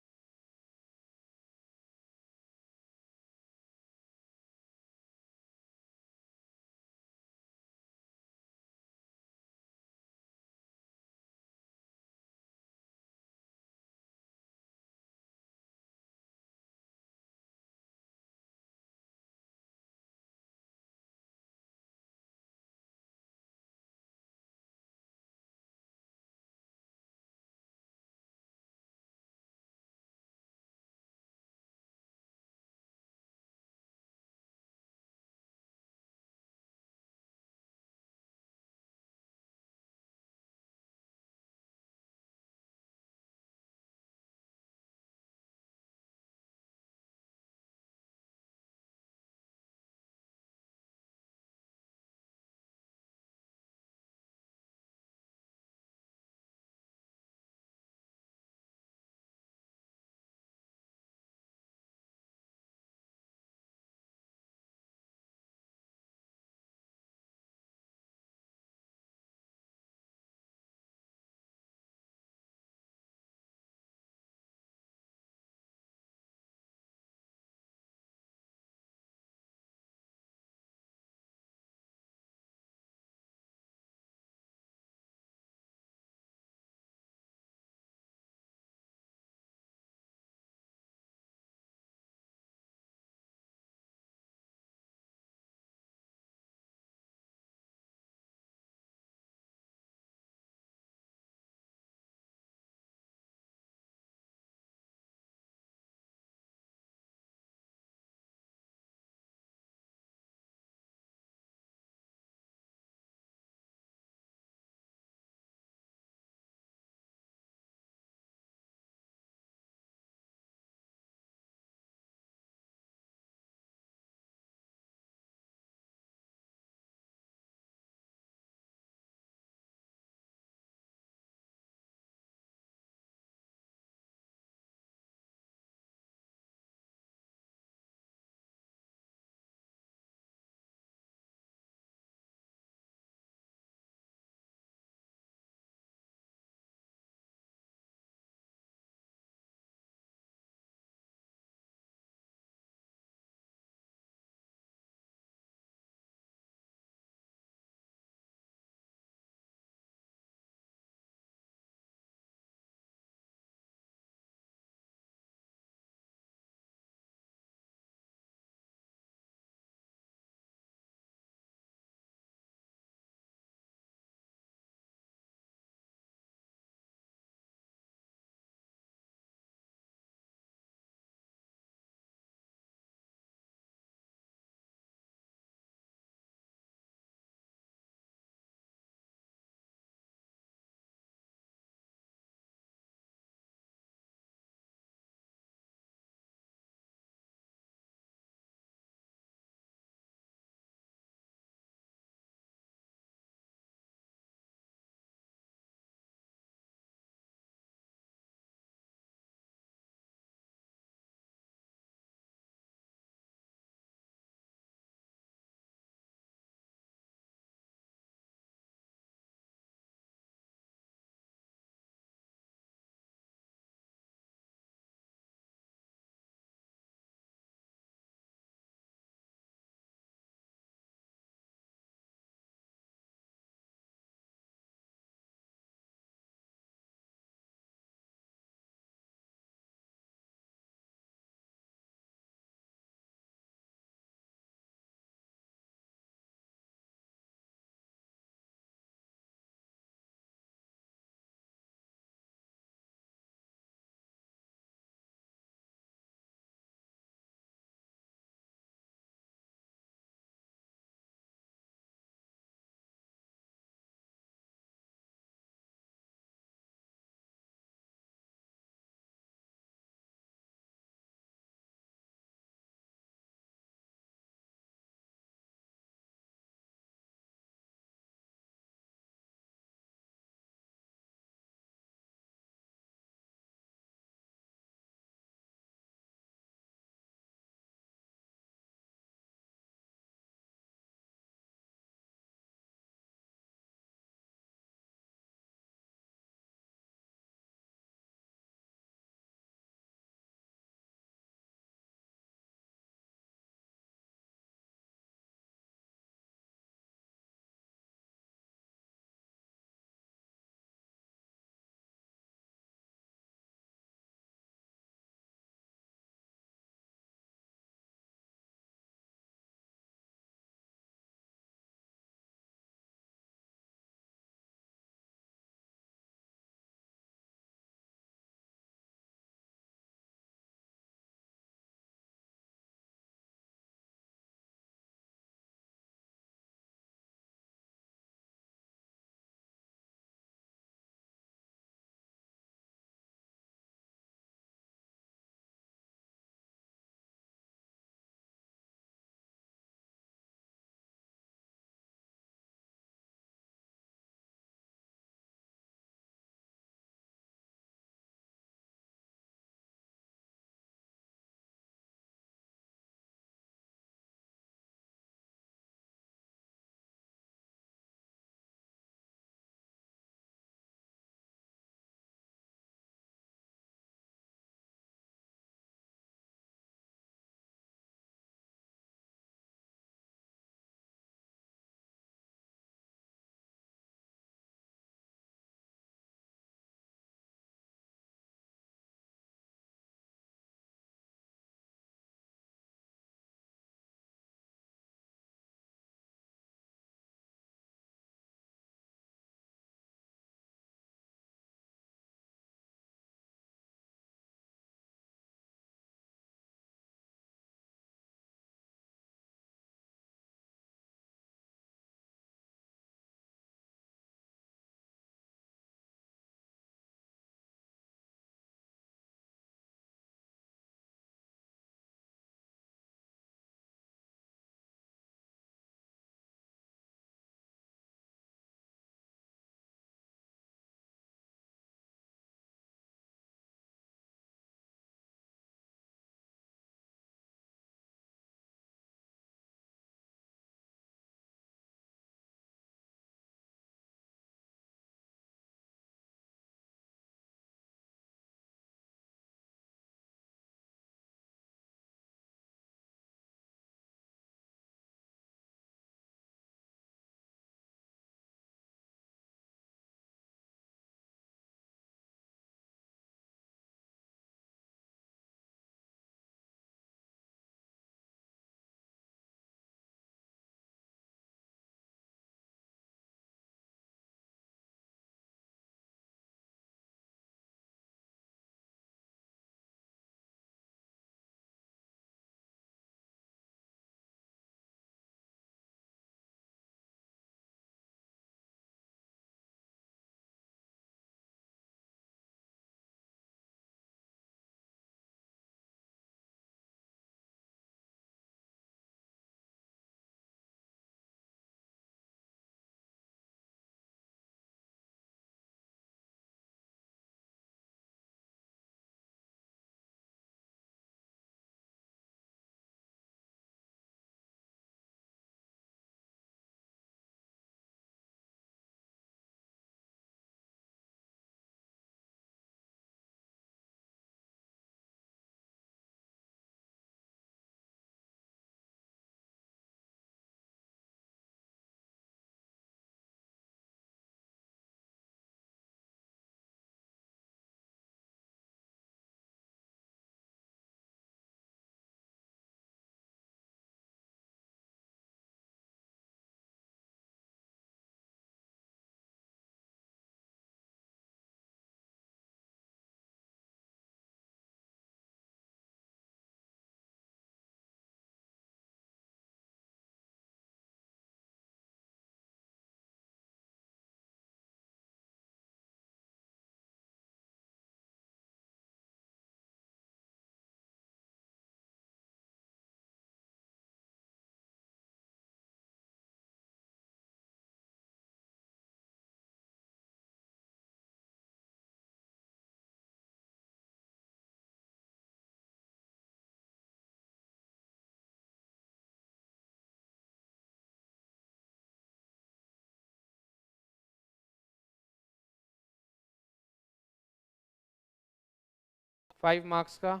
5 मार्क्स का।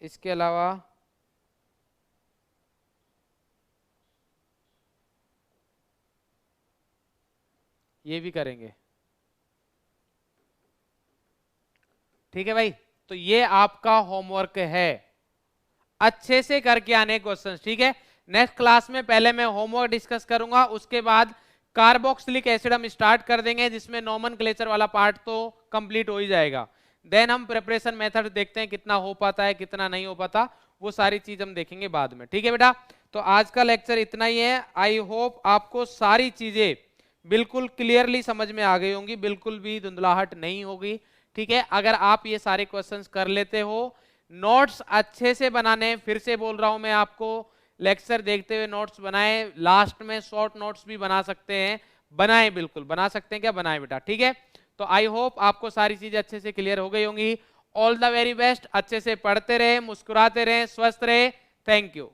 इसके अलावा ये भी करेंगे। ठीक है भाई, तो ये आपका होमवर्क है, अच्छे से करके आने क्वेश्चंस। ठीक है, नेक्स्ट क्लास में पहले मैं होमवर्क डिस्कस करूंगा, उसके बाद कार्बोक्सिलिक एसिड हम स्टार्ट कर देंगे, जिसमें नोमेनक्लेचर वाला पार्ट तो कंप्लीट हो ही जाएगा। देन हम प्रिपरेशन मेथड देखते हैं कितना हो पाता है कितना नहीं हो पाता, वो सारी चीज हम देखेंगे बाद में। ठीक है बेटा, तो आज का लेक्चर इतना ही है। आई होप आपको सारी चीजें बिल्कुल क्लियरली समझ में आ गई होंगी, बिल्कुल भी धुंधलाहट नहीं होगी। ठीक है, अगर आप ये सारे क्वेश्चंस कर लेते हो, नोट्स अच्छे से बनाने, फिर से बोल रहा हूं मैं आपको, लेक्चर देखते हुए नोट्स बनाएं, लास्ट में शॉर्ट नोट्स भी बना सकते हैं, बनाएं, बिल्कुल बना सकते हैं, क्या बनाएं बेटा। ठीक है, तो आई होप आपको सारी चीजें अच्छे से क्लियर हो गई होंगी। ऑल द वेरी बेस्ट, अच्छे से पढ़ते रहे, मुस्कुराते रहे, स्वस्थ रहे। Thank you.